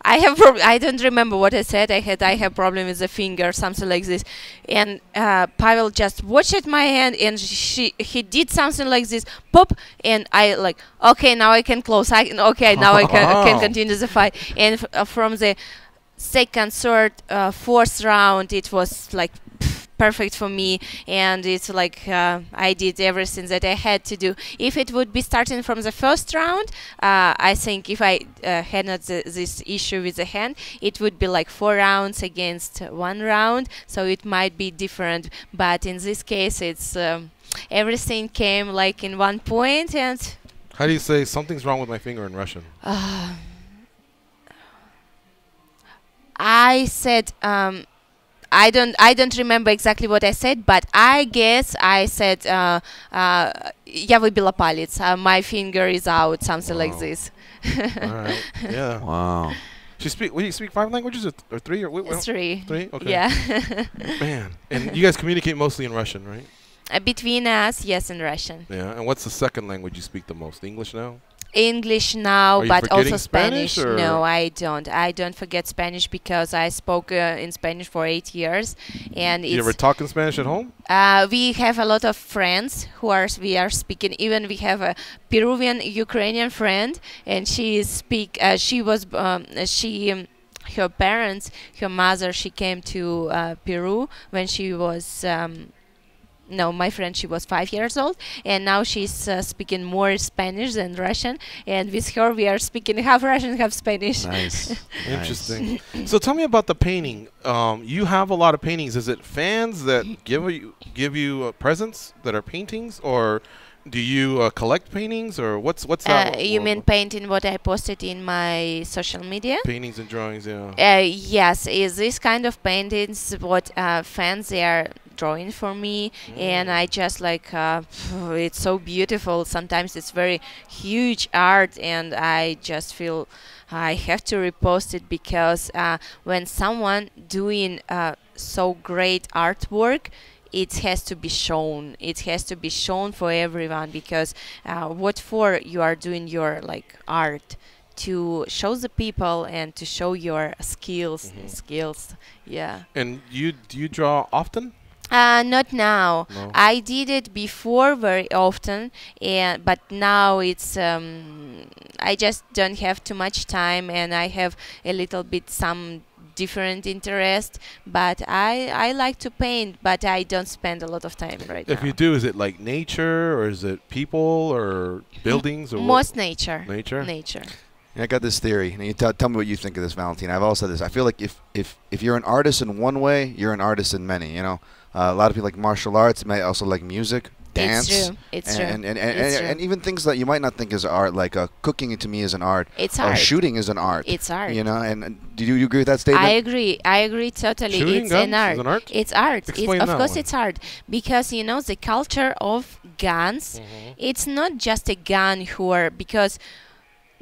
I don't remember what I said. I have problem with the finger, something like this. And Pavel just watched my hand, and he did something like this, pop, and I like, okay, now I can close. Now I can continue the fight. And from the second, third, fourth round, it was like perfect for me, and it's like I did everything that I had to do. If it would be starting from the first round, I think if I had not this issue with the hand, it would be like 4 rounds against 1 round, so it might be different. But in this case, it's everything came like in 1 point. And how do you say something's wrong with my finger in Russian? I said, I don't remember exactly what I said, but I guess I said, я выбила палец, my finger is out, something like this. All right. Yeah. Wow. She speak. Well, you speak 5 languages or 3 or what? 3. 3. Okay. Yeah. Man, and you guys communicate mostly in Russian, right? Between us, yes, in Russian. Yeah. And what's the second language you speak the most? English now? English now, Are you but also forgetting Spanish, Spanish. or- No, I don't. I don't forget Spanish because I spoke in Spanish for 8 years, and You ever it's. talk in Spanish at home? We have a lot of friends we are speaking. Even we have a Peruvian Ukrainian friend, and she speak. She was she. Her parents, her mother, she came to Peru when she was. No, my friend, she was 5 years old, and now she's speaking more Spanish than Russian. And with her, we are speaking half Russian, half Spanish. Nice. Interesting. So tell me about the painting. You have a lot of paintings. Is it fans that give you presents that are paintings, or do you collect paintings, or what's that? You mean painting what I posted in my social media? paintings and drawings? Yeah. Yes, is this kind of paintings what fans they are drawing for me, and I just like it's so beautiful. Sometimes it's very huge art, and I just feel I have to repost it because when someone doing so great artwork, it has to be shown. It has to be shown for everyone because what for you are doing your like art to show the people and to show your skills. Yeah. And do you draw often? Not now. No. I did it before very often, and but now it's I just don't have too much time, and I have a little bit some different interest. But I like to paint, but I don't spend a lot of time right If now. you do, is it like nature, or is it people, or buildings, or Most nature. Nature? Nature. I got this theory, and you tell me what you think of this, Valentina. I've also said this. I feel like if you're an artist in one way, you're an artist in many. You know, a lot of people like martial arts, may also like music, dance, It's true. It's true. It's true. and even things that you might not think is art, like cooking to me is an art. It's or art. shooting is an art. It's art. You know, and do you agree with that statement? I agree. I agree totally. Shooting It's guns an art. is an art? It's art. Explain Of that course, one. it's art because you know the culture of guns. It's not just a gun because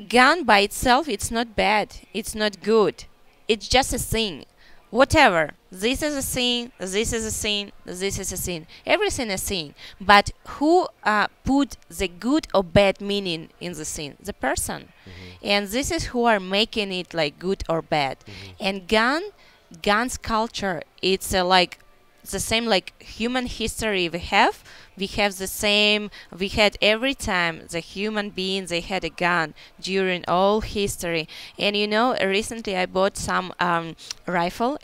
gun by itself it's not bad. It's not good. It's just a thing. Whatever. This is a thing. This is a thing. This is a thing. Everything is a thing. But who put the good or bad meaning in the thing? The person. And this is who are making it like good or bad. And guns culture, it's like the same like human history we have the same. We had every time the human beings they had a gun during all history. And you know, recently I bought some a rifle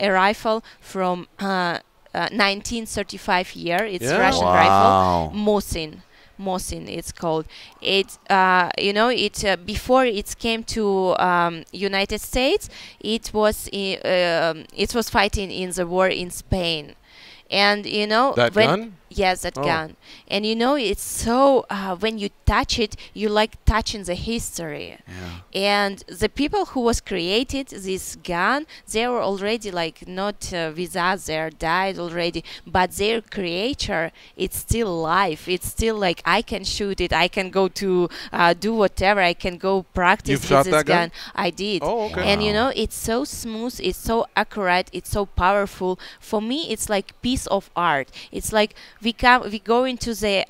from 1935 year. It's Yeah. Russian Wow. rifle, Mosin it's called. It you know, it before it came to United States, it was fighting in the war in Spain. And you know, That gun? Yes, that Oh. gun. And you know, it's so when you touch it, you like touching the history. Yeah. And the people who was created this gun, they were already like not with us, they are died already. But their creator, it's still live. It's still like I can shoot it. I can go to do whatever. I can go practice You've with shot this that gun? I did. Oh, okay. And you Wow. know, it's so smooth. It's so accurate. It's so powerful. For me, it's like piece of art. It's like we go into the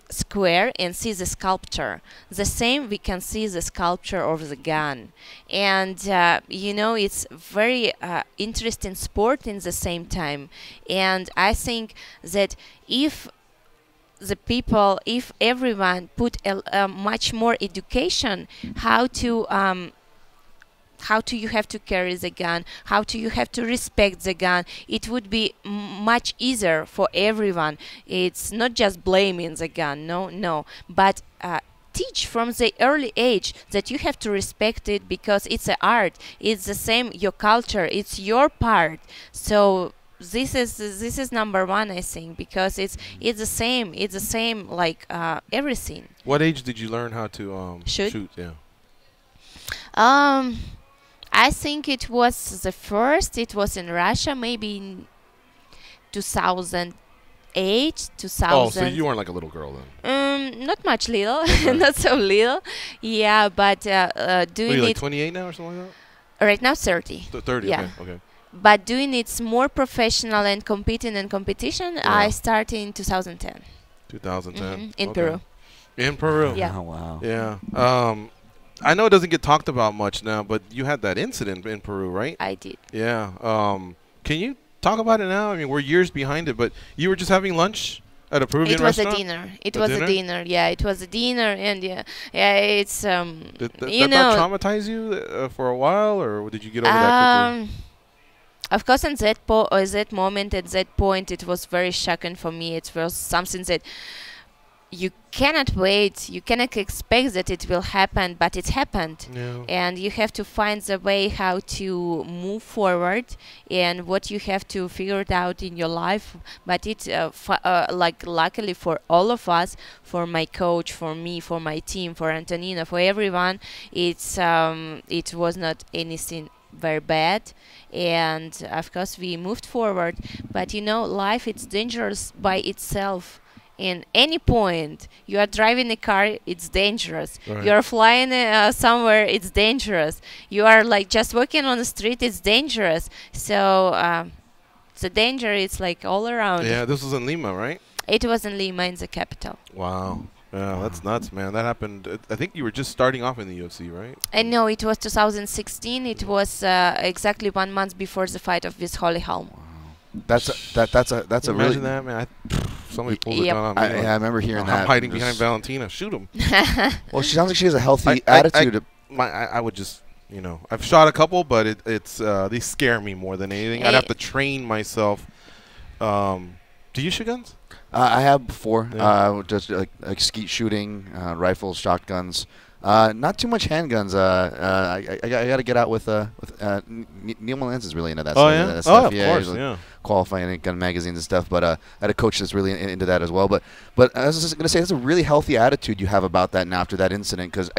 square and see the sculpture. The same we can see the sculpture of the gun. And you know, it's very interesting sport in the same time. And I think that if everyone put a much more education how do you have to carry the gun, how do you have to respect the gun, it would be much easier for everyone. It's not just blaming the gun, no, but teach from the early age that you have to respect it because it's an art. It's the same, your culture, it's your part. So this is number one, I think, because it's the same like everything. What age did you learn how to Shoot? Yeah. I think it was the first. It was in Russia, maybe in 2008, 2000. Oh, so you weren't like a little girl then? Not much little, not so little. Yeah, but What are doing you, like it. 28 now or something like Right now 30. 30. Yeah. Okay. Okay. But doing it's more professional and competing in competition, I started in 2010. 2010. In Peru. In Peru. Yeah. Oh, wow. Yeah. I know it doesn't get talked about much now, but you had that incident in Peru, right? I did. Yeah. Can you talk about it now? I mean, we're years behind it, but you were just having lunch at a Peruvian restaurant? It was a dinner. It was a dinner. Yeah, it was a dinner, and yeah, it's Did you that know. traumatize you for a while, or did you get over that quickly? Of course, in that moment, at that point, it was very shocking for me. It was something that you cannot wait, you cannot expect that it will happen, but it happened. Yeah. And you have to find the way how to move forward and what you have to figure it out in your life. But it, like luckily for all of us, for my coach, for me, for my team, for Antonina, for everyone, it was not anything very bad, and of course we moved forward. But you know, life it's dangerous by itself. In any point you are driving a car, it's dangerous. Right. You are flying somewhere, it's dangerous. You are like just walking on the street, it's dangerous. So the danger is like all around. Yeah, this was in Lima, right? It was in Lima, in the capital. Wow. Yeah, that's nuts, man. That happened. I think you were just starting off in the UFC, right? And no, it was 2016. It was exactly 1 month before the fight of with Holly Holm. That's a really. Imagine that, man. Somebody pulled a Yep. gun on me. I remember hearing that. I'm hiding Just- behind Valentina. Shoot him. Well, she sounds like she has a healthy attitude. I would just, I've shot a couple, but it's they scare me more than anything. I'd have to train myself. Do you shoot guns? I have before, Yeah. just like skeet shooting, rifles, shotguns. Not too much handguns. I got to get out with Neil Mullins is really into that. Oh, stuff, yeah? that Oh, stuff. of yeah, course, he's, like, yeah. qualifying in gun magazines and stuff. But I had a coach that's really into that as well. But I was just gonna say that's a really healthy attitude you have about that. And after that incident, because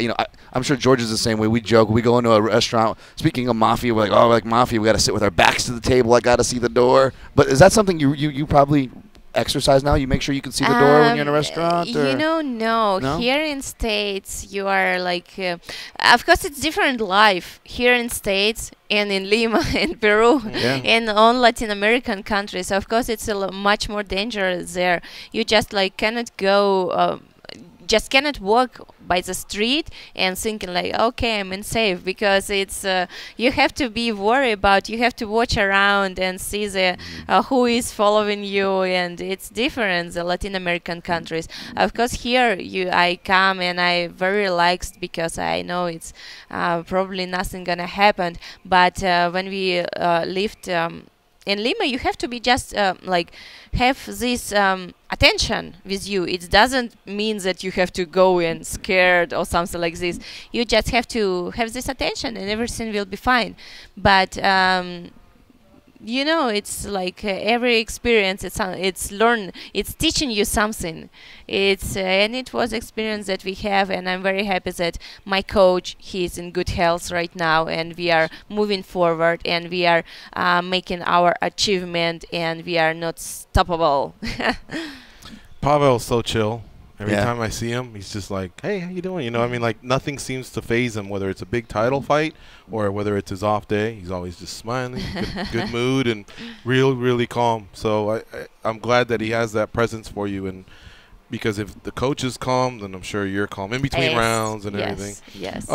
I'm sure George is the same way. We joke. We go into a restaurant. Speaking of mafia, we're like, oh, like mafia. We got to sit with our backs to the table. I got to see the door. But is that something you probably exercise now? You make sure you can see the door when you're in a restaurant? Or? No. Here in States, you are like, of course, it's different life here in States and in Lima and Peru Yeah. and all Latin American countries. Of course, it's much more dangerous there. You just like cannot go. Just cannot walk by the street and thinking like, okay, I'm in safe, because it's you have to be worried about, you have to watch around and see the who is following you, and it's different the Latin American countries. Of course, here I come and I very relaxed because I know it's probably nothing gonna happen. But when we lived in Lima, you have to be just like have this attention with you. It doesn't mean that you have to go in scared or something like this. You just have to have this attention and everything will be fine. But it's like every experience, it's teaching you something. And it was experience that we have, and I'm very happy that my coach, he's in good health right now, and we are moving forward, and we are making our achievement, and we are not stoppable. Pavel's so chill. Every Yeah. time I see him, he's just like, hey, how you doing? I mean, like, nothing seems to faze him, whether it's a big title fight or whether it's his off day. He's always just smiling, good mood, and really calm. So I'm glad that he has that presence for you. And because if the coach is calm, then I'm sure you're calm in between Yes, rounds and yes, everything. Yes.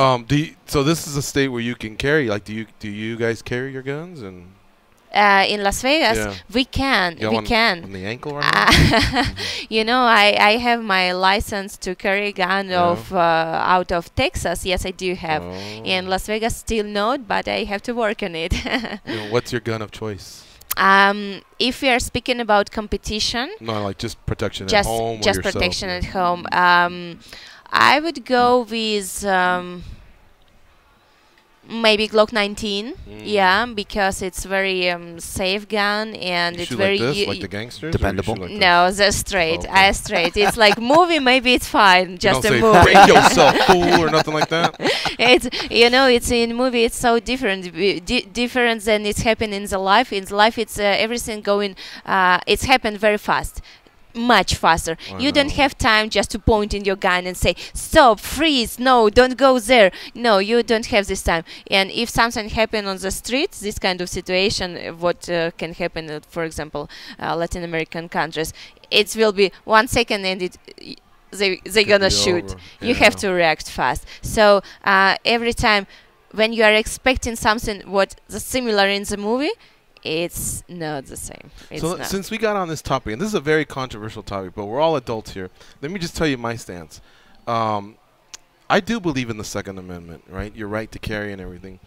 So this is a state where you can carry. Like, do you guys carry your guns? And In Las Vegas, Yeah. we can. you We on can. the ankle right now? I have my license to carry a gun Yeah. out of Texas. Yes, I do have. Oh. In Las Vegas, still not, but I have to work on it. What's your gun of choice? If we are speaking about competition, No, like just protection at just home or just yourself? protection Yeah. at home, I would go with maybe Glock 19. Yeah, because it's very safe gun, and You it's shoot very like this, u- like the gangsters? Dependable. Or you shoot like no, they're straight. Oh, okay. Straight. It's like movie. Maybe it's fine. this? Just You a don't movie. say, break yourself, fool, or nothing like that? It's in movie. It's so different. Different than it's happening in the life. In life, it's everything going. It's happened very fast. much faster. I You don't know. have time just to point in your gun and say, stop, freeze, no, don't go there. No, you don't have this time. And if something happen on the streets, this kind of situation, what can happen, for example, Latin American countries, it will be 1 second and they Could gonna be shoot. over. You Yeah. have to react fast. So every time when you are expecting something what the similar in the movie, it's not the same. It's So not. since we got on this topic, and this is a very controversial topic, but we're all adults here. Let me just tell you my stance. I do believe in the Second Amendment, right? Your right to carry and everything.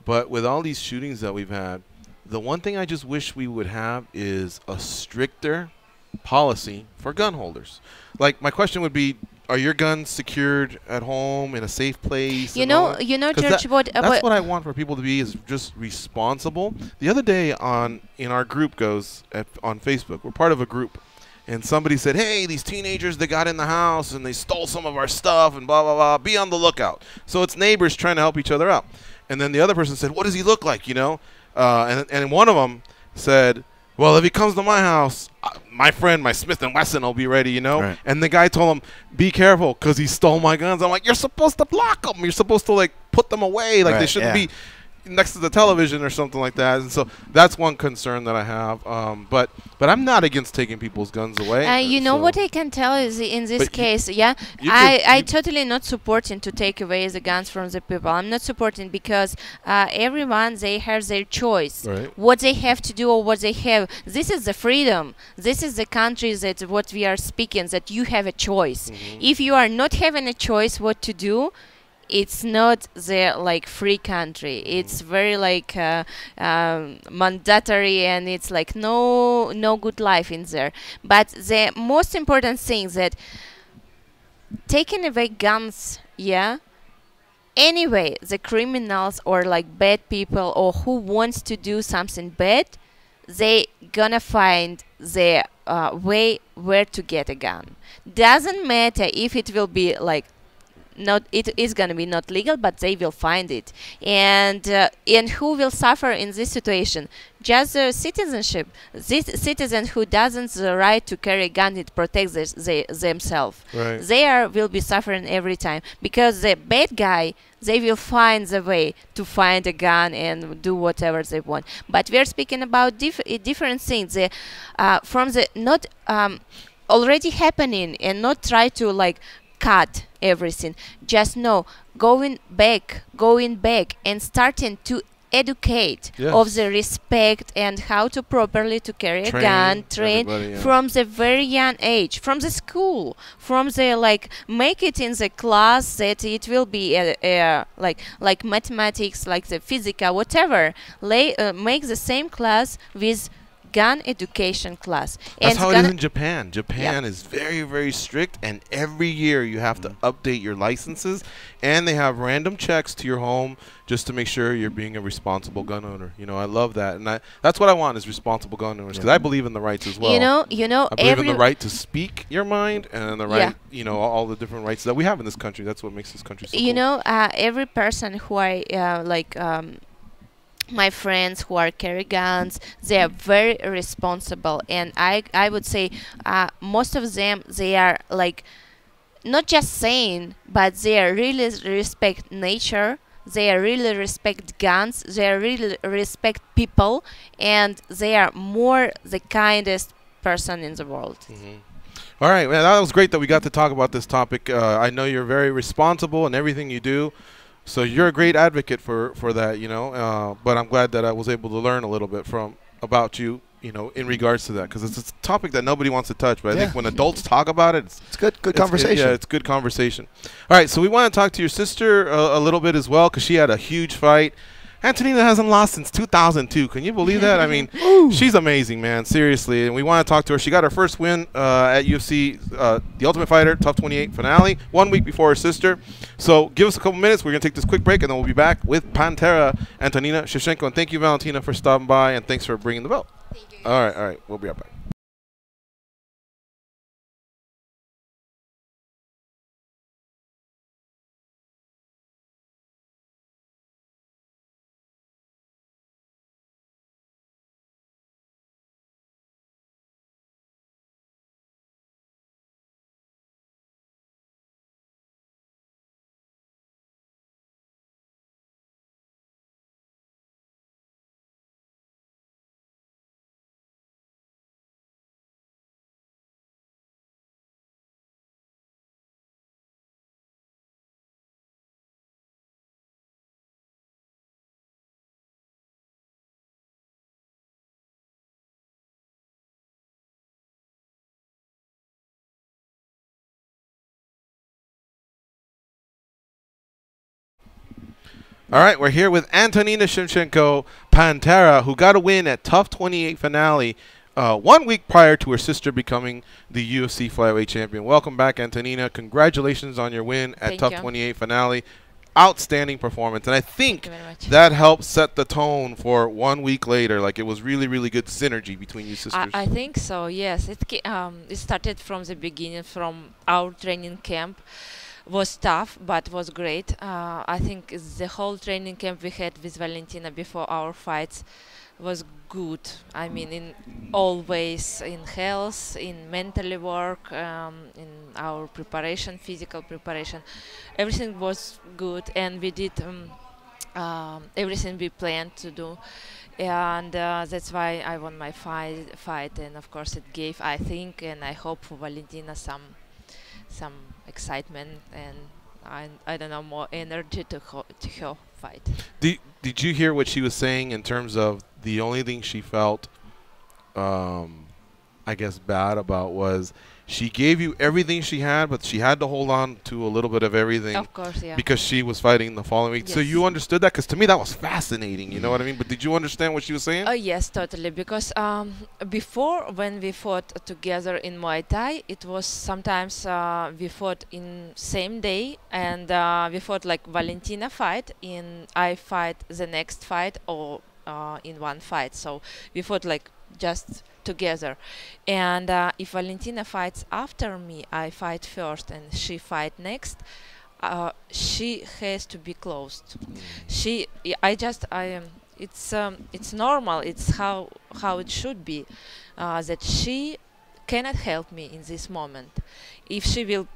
But with all these shootings that we've had, the one thing I just wish we would have is a stricter policy for gun holders. Like, my question would be, are your guns secured at home in a safe place? You and all know, that? you know, 'Cause George. that's what I want for people to be, is just responsible. The other day in our group on Facebook, we're part of a group, and somebody said, hey, these teenagers, they got in the house and they stole some of our stuff and blah, blah, blah. Be on the lookout. So it's neighbors trying to help each other out. And then the other person said, what does he look like, you know? And one of them said, well, if he comes to my house, my friend, my Smith & Wesson will be ready, you know? Right. And the guy told him, be careful, because he stole my guns. I'm like, you're supposed to block them. You're supposed to, like, put them away. Like, they Right, shouldn't yeah. be next to the television or something like that. And so that's one concern that I have. But I'm not against taking people's guns away. You know so- what I can tell is in this But you- case, yeah, you I could- totally not supporting to take away the guns from the people. I'm not supporting because everyone they have their choice. Right. What they have to do or what they have. This is the freedom. This is the country that what we are speaking, that you have a choice. If you are not having a choice what to do, it's not the like free country. It's very like mandatory, and it's like no good life in there. But the most important thing that taking away guns, yeah. Anyway, the criminals or like bad people or who wants to do something bad, they gonna find the way where to get a gun. Doesn't matter if it will be like not, it is going to be not legal, but they will find it. And who will suffer in this situation? Just the citizenship. This citizen who doesn't the right to carry a gun, it protects themselves. Right. They will be suffering every time because the bad guy, they will find the way to find a gun and do whatever they want. But we are speaking about different things. From the not already happening, and not try to like cut everything. Just know going back and starting to educate Yes. of the respect and how to properly to carry a gun, train everybody, yeah. from the very young age, from the school, from the like make it in the class that it will be like mathematics, like the physics, whatever. Make the same class with gun education class. That's And how it gun- is in Japan. Japan is very, very strict, and every year you have to update your licenses, and they have random checks to your home just to make sure you're being a responsible gun owner. You know, I love that, and that's what I want is responsible gun owners, because I believe in the rights as well. You know, I believe in the right to speak your mind, and the right, Yeah. you know, all the different rights that we have in this country. That's what makes this country so you cool. know, every person who I my friends who are carry guns, they are very responsible, and I would say most of them, they are like not just saying, but they are really respect nature, they are really respect guns, they are really respect people, and they are more the kindest person in the world. All right, man, that was great that we got to talk about this topic. I know you're very responsible in everything you do, so you're a great advocate for that, you know. But I'm glad that I was able to learn a little bit about you, you know, in regards to that, because it's a topic that nobody wants to touch. But I think when adults talk about it, It's good conversation. yeah, it's good conversation. All right, so we want to talk to your sister a little bit as well, because she had a huge fight. Antonina hasn't lost since 2002. Can you believe that? I mean, she's amazing, man. Seriously. And we want to talk to her. She got her first win at UFC, The Ultimate Fighter, Tough 28 finale, 1 week before her sister. So give us a couple minutes. We're going to take this quick break, and then we'll be back with Pantera, Antonina Shevchenko. And thank you, Valentina, for stopping by, and thanks for bringing the belt. Thank you. All right. We'll be right back. All right, we're here with Antonina Shevchenko, Pantera, who got a win at Tough 28 finale 1 week prior to her sister becoming the UFC flyweight champion. Welcome back, Antonina. Congratulations on your win at Thank Tough you. 28 finale. Outstanding performance. And I think Thank you very much. that helped set the tone for 1 week later. Like, it was really, really good synergy between you sisters. I think so. Yes, it started from the beginning, from our training camp. Was tough, but was great. I think the whole training camp we had with Valentina before our fights was good. I mean, in all ways, in health, in mentally work, in our preparation, physical preparation, everything was good, and we did everything we planned to do, and that's why I won my fight, and of course it gave, I think, and I hope for Valentina some excitement and I don't know, more energy to her fight. Did you hear what she was saying in terms of the only thing she felt, I guess, bad about was she gave you everything she had, but she had to hold on to a little bit of everything. Of course, yeah. Because she was fighting the following week. So Yes. you understood that? Because to me that was fascinating, you know what I mean? But did you understand what she was saying? Oh yes, totally. Because before, when we fought together in Muay Thai, it was sometimes we fought in same day, and we fought like Valentina fight, I fight the next fight, or in one fight. So we fought like just together. And if Valentina fights after me, I fight first, and she fight next. She has to be closed. It's normal. It's how it should be. That she cannot help me in this moment. If she will,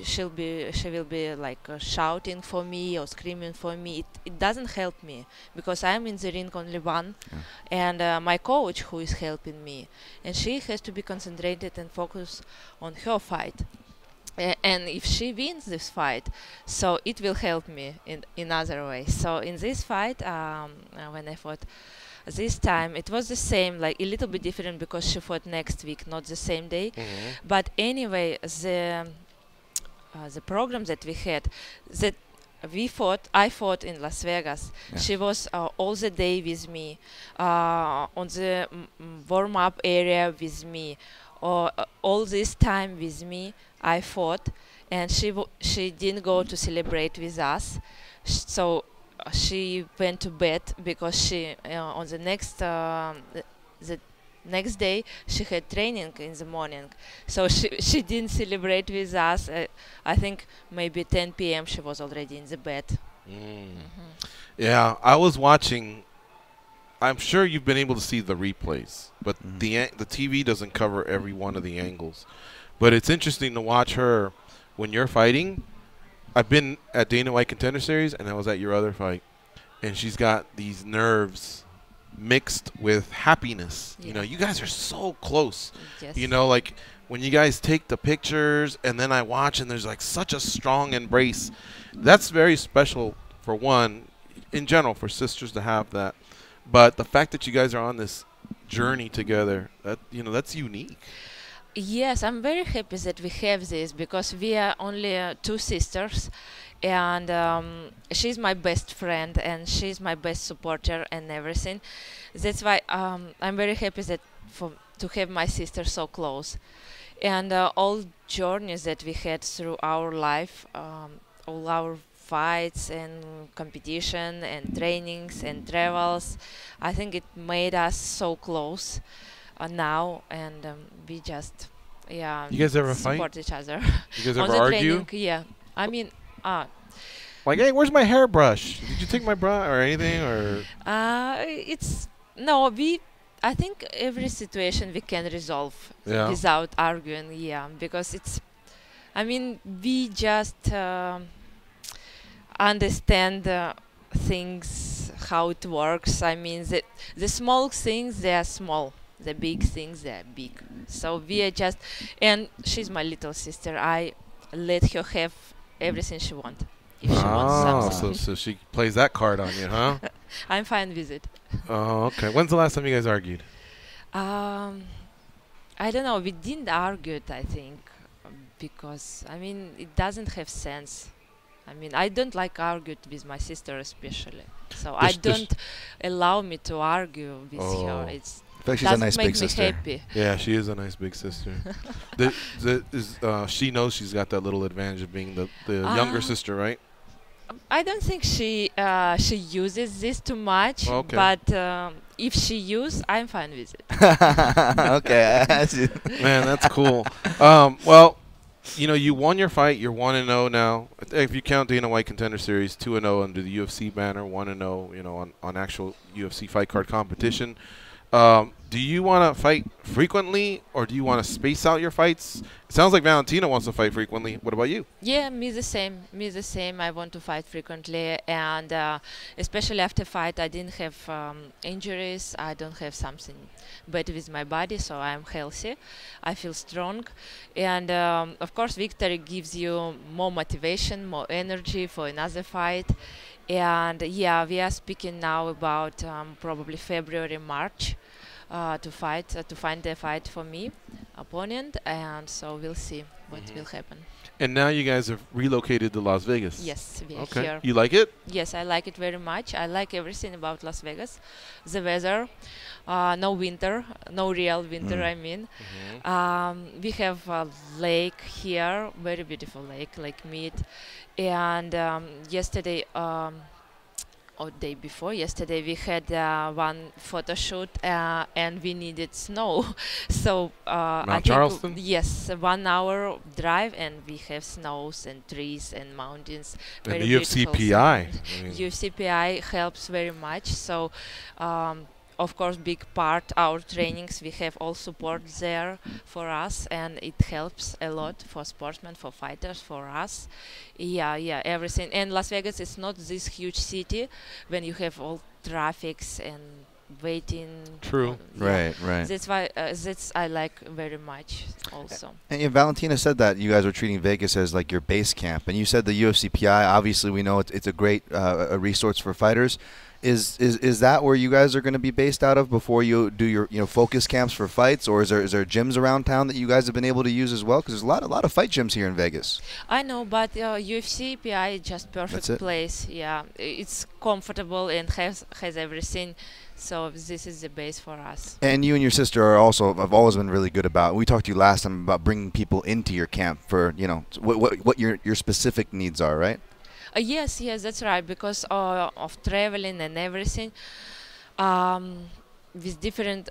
she will be like shouting for me or screaming for me. It doesn't help me, because I'm in the ring only one, and my coach who is helping me, and she has to be concentrated and focus on her fight. And if she wins this fight, so it will help me in other ways. So in this fight, when I fought this time, it was the same, like a little bit different, because she fought next week, not the same day. But anyway, the program that we had, that I fought in Las Vegas. Yeah. She was all the day with me, on the warm-up area with me, all this time with me. I fought, and she didn't go to celebrate with us, so she went to bed, because she on the next day she had training in the morning, so she didn't celebrate with us. I think maybe 10 p.m. she was already in the bed. Yeah, I was watching. I'm sure you've been able to see the replays, but the TV doesn't cover every one of the angles. But it's interesting to watch her when you're fighting. I've been at Dana White Contender Series, and I was at your other fight, and she's got these nerves mixed with happiness. You know, you guys are so close. Yes. You know, like when you guys take the pictures, and then I watch, and there's like such a strong embrace. That's very special, for one, in general, for sisters to have that. But the fact that you guys are on this journey together, that's unique. Yes, I'm very happy that we have this, because we are only two sisters, and she's my best friend, and she's my best supporter and everything. That's why I'm very happy that to have my sister so close, and all journeys that we had through our life, all our fights and competition and trainings and travels. I think it made us so close now, and we just You guys ever support fight? each other. You guys On ever the argue? training, yeah. I mean, Like, hey, where's my hairbrush? Did you take my brush or anything? Or it's no, I think every situation we can resolve Yeah. without arguing, because I mean, we just understand things, how it works. I mean, the small things, they are small. The big things, they are big. So we are just, and she's my little sister. I let her have everything she wants. If she wants something. so she plays that card on you, huh? I'm fine with it. Oh, okay. When's the last time you guys argued? I don't know. We didn't argue it, I think, because I mean it doesn't have sense. I mean, I don't like argue with my sister especially. So Does- I does- don't allow me to argue with her. Oh. It's I feel like she's a doesn't nice make big me sister. happy. Yeah, she is a nice big sister. She knows she's got that little advantage of being the younger Ah. sister, right? I don't think she uses this too much, Okay. but if she use, I'm fine with it. Okay. I see. Man, that's cool. Well, you know, you won your fight. You're 1-0 now. If you count Dana White Contender Series, 2-0 under the UFC banner, 1-0, you know, on actual UFC fight card competition. Do you want to fight frequently, or do you want to space out your fights? It sounds like Valentina wants to fight frequently. What about you? Yeah, me the same. Me the same. I want to fight frequently, and especially after fight, I didn't have injuries. I don't have something bad with my body, so I'm healthy. I feel strong, and of course, victory gives you more motivation, more energy for another fight. And yeah, we are speaking now about probably February, March. To find a fight for me, opponent, and so we'll see what will happen. And now you guys have relocated to Las Vegas. Yes, we are Okay. here. You like it? Yes, I like it very much. I like everything about Las Vegas. The weather, no winter, no real winter, I mean. We have a lake here, very beautiful lake, Lake Mead. And yesterday, or day before yesterday, we had one photo shoot and we needed snow. So I Mount think Charleston? yes, 1 hour drive and we have snows and trees and mountains. And Very the UFC beautiful. PI. I mean, UCPI helps very much. So of course, big part our trainings, we have all support there for us, and it helps a lot for sportsmen, for fighters, for us. Yeah, everything. And Las Vegas is not this huge city when you have all traffics and waiting. True. Right. That's why that's I like very much also. And yeah, Valentina said that you guys were treating Vegas as like your base camp, and you said the UFCPI. Obviously, we know it's a great a resource for fighters. Is that where you guys are going to be based out of before you do your focus camps for fights, or is there gyms around town that you guys have been able to use as well? Because there's a lot of fight gyms here in Vegas. I know, but UFC PI is just perfect it? place. Yeah, it's comfortable and has everything. So this is the base for us. And you and your sister are also have always been really good about. We talked to you last time about bringing people into your camp for what your specific needs are, right? Yes, that's right. Because of traveling and everything, with different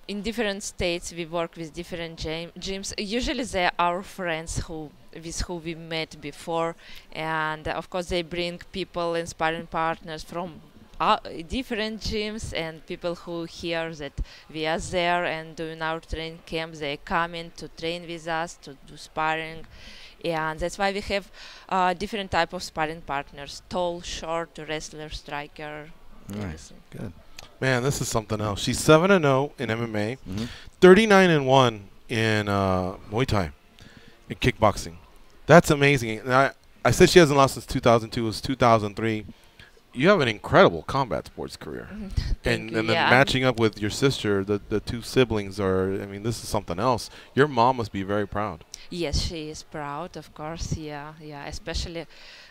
in different states, we work with different gyms. Usually, they are our friends with who we met before, and of course, they bring people and sparring partners from different gyms, and people who hear that we are there and doing our training camp, they come in to train with us to do sparring. And that's why we have different type of sparring partners: tall, short, wrestler, striker. Nice. Everything. Good. Man, this is something else. She's 7-0 in MMA, Mm-hmm. 39-1 in Muay Thai, in kickboxing. That's amazing. And I said she hasn't lost since 2002. It was 2003. You have an incredible combat sports career. Thank And you. then Yeah, matching up with your sister, the two siblings are, I mean, this is something else. Your mom must be very proud. yes, she is proud, of course. Yeah, especially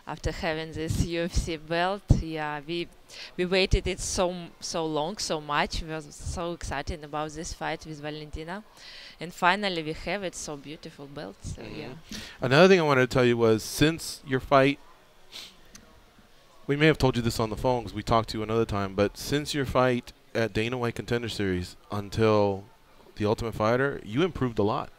after having this UFC belt. Yeah, we waited it so long, so much. We were so excited about this fight with Valentina, and finally we have it. So beautiful belt. So yeah. Another thing I wanted to tell you was, since your fight, we may have told you this on the phone because we talked to you another time, but since your fight at Dana White Contender Series until The Ultimate Fighter, you improved a lot.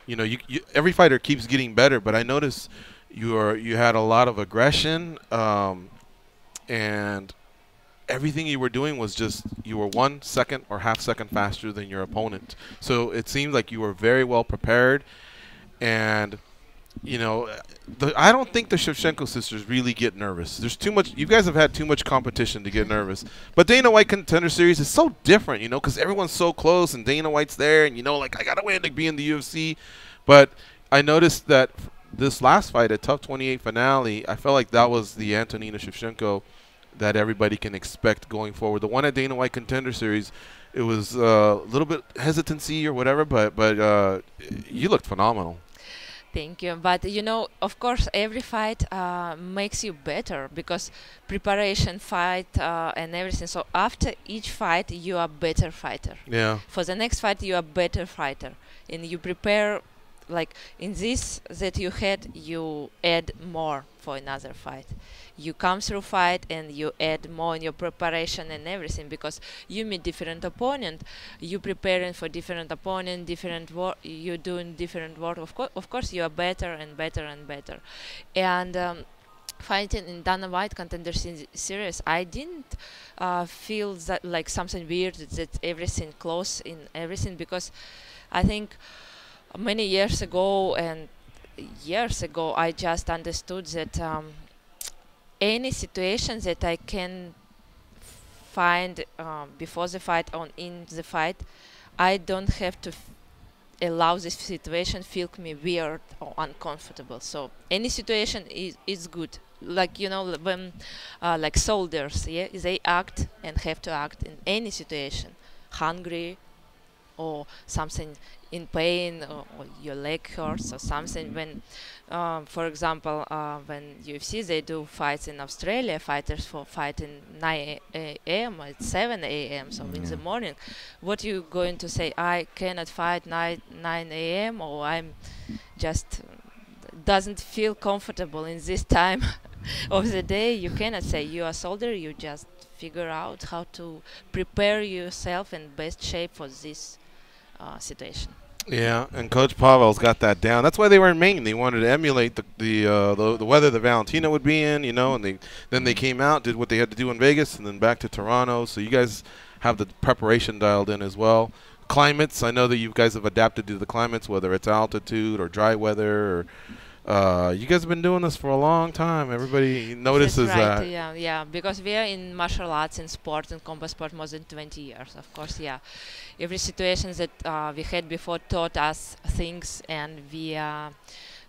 You know, you every fighter keeps getting better, but I noticed you had a lot of aggression, and everything you were doing was just, you were 1 second or half second faster than your opponent. So it seemed like you were very well prepared, and you know, I don't think the Shevchenko sisters really get nervous. There's too much. You guys have had too much competition to get nervous. But Dana White Contender Series is so different, you know, because everyone's so close and Dana White's there, and like, I gotta win to be in the UFC. But I noticed that this last fight, at Tough 28 finale, I felt like that was the Antonina Shevchenko that everybody can expect going forward. The one at Dana White Contender Series, it was a little bit hesitancy or whatever, but you looked phenomenal. Thank you. But you know, of course, every fight makes you better because preparation, fight, and everything. So after each fight, you are better fighter. Yeah. For the next fight, you are better fighter, and you prepare. Like in this that you had, you add more for another fight. You come through fight and you add more in your preparation and everything because you meet different opponent, you preparing for different opponent, different work, you doing different work. Of course, you are better and better and better. And fighting in Dana White Contender Series, I didn't feel that like something weird that everything close in everything because I think many years ago I just understood that any situation that I can find before the fight or in the fight, I don't have to allow this situation feel me weird or uncomfortable. So any situation is good. Like you know when like soldiers, yeah, they act and have to act in any situation, hungry or something in pain or your leg hurts or something. When for example when UFC they do fights in Australia, fighters for fighting 9 a.m. or 7 a.m. so in the morning, what you going to say? I cannot fight 9 a.m. or I'm just doesn't feel comfortable in this time of the day. You cannot say. You are a soldier, you just figure out how to prepare yourself in best shape for this situation. Yeah, and Coach Pavel's got that down. That's why they were in Maine. They wanted to emulate the weather that Valentina would be in, you know. And then they came out, did what they had to do in Vegas, and then back to Toronto. So you guys have the preparation dialed in as well. Climates, I know that you guys have adapted to the climates, whether it's altitude or dry weather. Or, you guys have been doing this for a long time. Everybody notices That's right, that. yeah, because we are in martial arts, in sport, in combat sport more than 20 years, of course, yeah. Every situation that we had before taught us things, and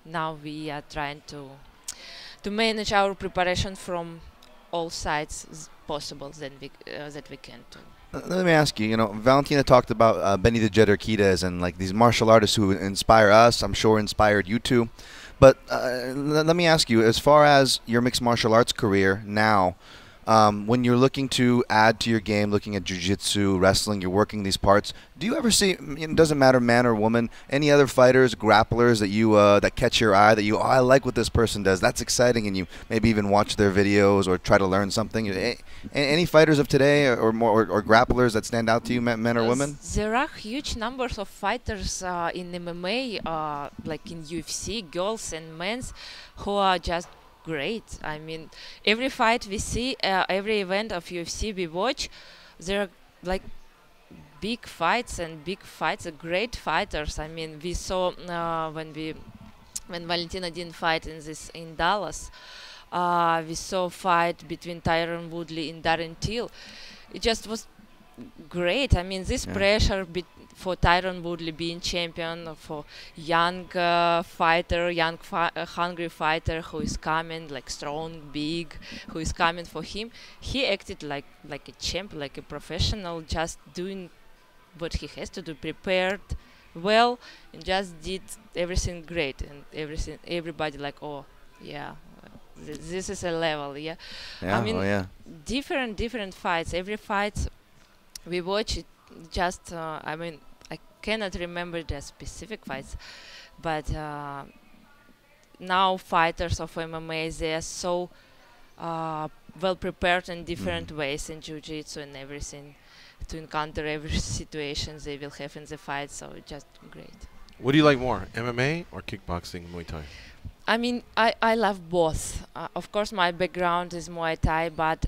now we are trying to manage our preparation from all sides possible that we can do. Let me ask you, Valentina talked about Benny the Jet Urquidez and like these martial artists who inspire us, I'm sure inspired you too. But let me ask you, as far as your mixed martial arts career now, when you're looking to add to your game, looking at jiu-jitsu, wrestling, you're working these parts, do you ever see, it doesn't matter man or woman, any other fighters, grapplers that you that catch your eye, that I like what this person does, that's exciting, and you maybe even watch their videos or try to learn something? Any fighters of today or grapplers that stand out to you, men or women? There are huge numbers of fighters in MMA, like in UFC, girls and men's, who are just great. I mean, every fight we see, every event of UFC we watch, there are like big fights are great fighters. I mean, we saw when Valentina didn't fight in Dallas, we saw a fight between Tyron Woodley and Darren Till. It just was great. I mean, this pressure for Tyron Woodley being champion, for young fighter, hungry fighter who is coming, like strong, big, who is coming for him. He acted like a champ, like a professional, just doing what he has to do, prepared well, and just did everything great, and everybody like, oh yeah, this is a level, yeah. I mean, different fights. Every fight we watch it. Just I mean, I cannot remember the specific fights, but now fighters of MMA, they are so well prepared in different ways in jiu-jitsu and everything to encounter every situation they will have in the fight. So it's just great. What do you like more, MMA or kickboxing, Muay Thai? I mean, I love both. Of course, my background is Muay Thai, but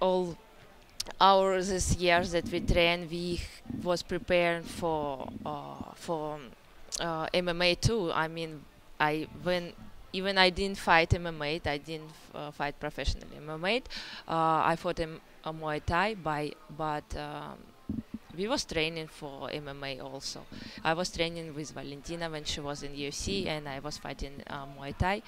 all these years that we train, we was preparing for MMA too. I mean, even I didn't fight MMA, I didn't fight professionally MMA. I fought a Muay Thai, but we was training for MMA also. I was training with Valentina when she was in UFC, and I was fighting Muay Thai.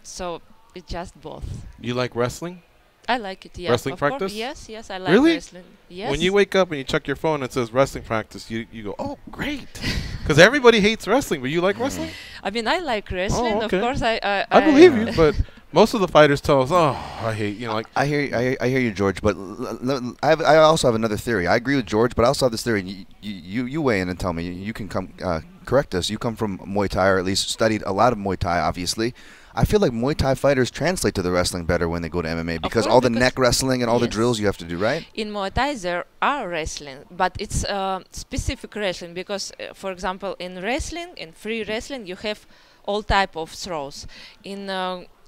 So it's just both. You like wrestling? I like it. Yeah. Wrestling of course. practice? Yes, yes, I like Really? wrestling. Yes. When you wake up and you check your phone and it says wrestling practice, you go, oh, great. Because everybody hates wrestling, but you like wrestling? I mean, I like wrestling. okay. Of course, I believe you, but most of the fighters tell us, oh, I hate, like. I hear you, George. But I also have another theory. I agree with George, but I also have this theory. And you weigh in and tell me. You can come correct us. You come from Muay Thai, or at least studied a lot of Muay Thai, obviously. I feel like Muay Thai fighters translate to the wrestling better when they go to MMA because course, all the because neck wrestling and all the yes. drills you have to do, right? In Muay Thai there are wrestling, but it's specific wrestling because, for example, in wrestling, in free wrestling, you have all type of throws. In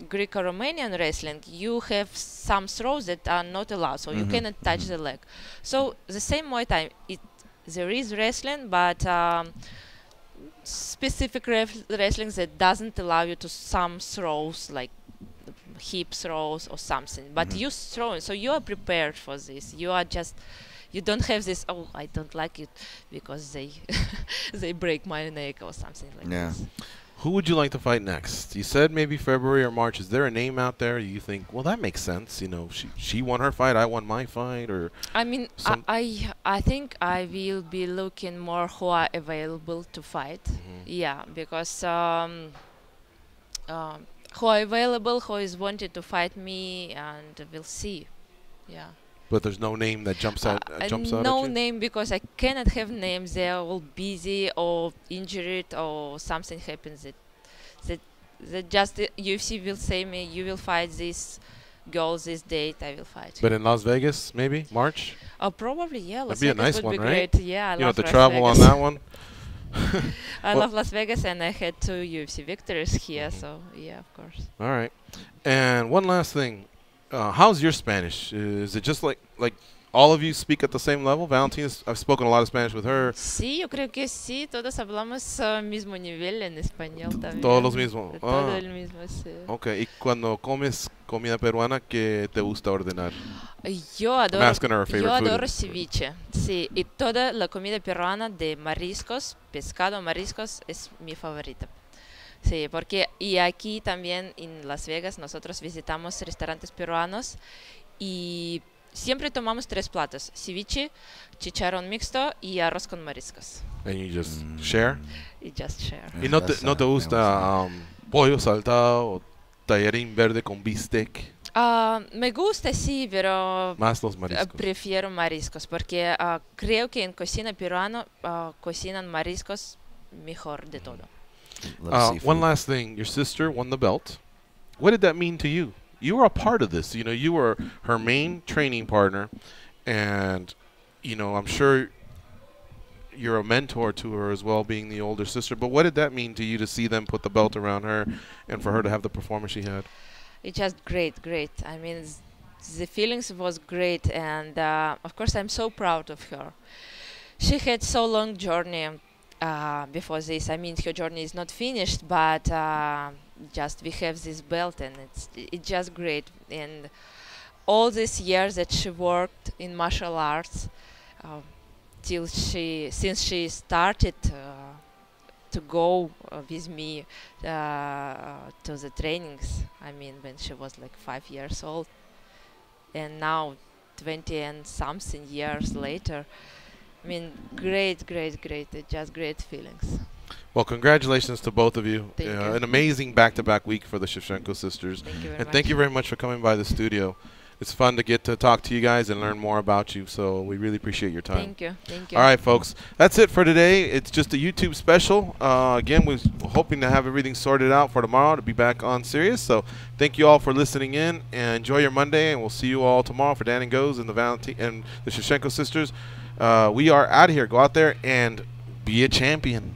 Greco-Romanian wrestling, you have some throws that are not allowed, so you cannot touch the leg. So the same Muay Thai, there is wrestling, but specific wrestling that doesn't allow you to some throws like hip throws or something, but you throwing, so you are prepared for this. You are just, you don't have this, oh, I don't like it because they they break my neck or something like this. Who would you like to fight next? You said maybe February or March. Is there a name out there you think, well, that makes sense? She won her fight, I won my fight, or I mean, I think I will be looking more who are available to fight. Yeah, because who are available, who is wanted to fight me, and we'll see. Yeah. But there's no name that jumps out. Jumps out no at you? name because I cannot have names. They are all busy or injured or something happens that just the UFC will say me, you will fight this girl this date. I will fight. But in Las Vegas, maybe March. Probably yeah. Las That'd be a Vegas nice would one, be right? great. Yeah, I You don't love have to Las travel on Vegas. that one. I Well- love Las Vegas, and I had 2 UFC victories here, so yeah, of course. All right. And one last thing. How's your Spanish? Is it just like all of you speak at the same level? Valentina, I've spoken a lot of Spanish with her. Sí, yo creo que sí, todos hablamos mismo nivel en español también. Todos los mismos. Todo Ah. el mismo, sí. Ok. Y cuando comes comida peruana, ¿qué te gusta ordenar? Yo adoro, I'm asking her favorite yo food adoro is- ceviche, sí, y toda la comida peruana de mariscos, pescado, mariscos es mi favorita. Sí, porque y aquí también en Las Vegas nosotros visitamos restaurantes peruanos y siempre tomamos 3 platos: ceviche, chicharrón mixto y arroz con mariscos. And you just share? Y just share. ¿Y no te gusta pollo saltado o tallarín verde con bistec? Me gusta, sí, pero Más los mariscos. prefiero mariscos porque creo que en cocina peruana cocinan mariscos mejor de todo. One last thing. Your sister won the belt. What did that mean to you? You were a part of this. You were her main training partner. And, I'm sure you're a mentor to her as well, being the older sister. But what did that mean to you to see them put the belt around her and for her to have the performance she had? It's just great. I mean, the feelings was great. And, of course, I'm so proud of her. She had so long journey before this. I mean, her journey is not finished, but just we have this belt, and it's just great. And all these years that she worked in martial arts, since she started to go with me to the trainings. I mean, when she was like 5 years old, and now 20 and something years later. I mean, great. It's just great feelings. Well, congratulations to both of you. Thank you. An amazing back-to-back week for the Shevchenko sisters. Thank you very And much. thank you very much for coming by the studio. It's fun to get to talk to you guys and learn more about you, so we really appreciate your time. Thank you. All right, folks. That's it for today. It's just a YouTube special. Again, we're hoping to have everything sorted out for tomorrow to be back on Sirius. So thank you all for listening in, and enjoy your Monday, and we'll see you all tomorrow for Dan and Goes and the Shevchenko sisters. We are out of here. Go out there and be a champion.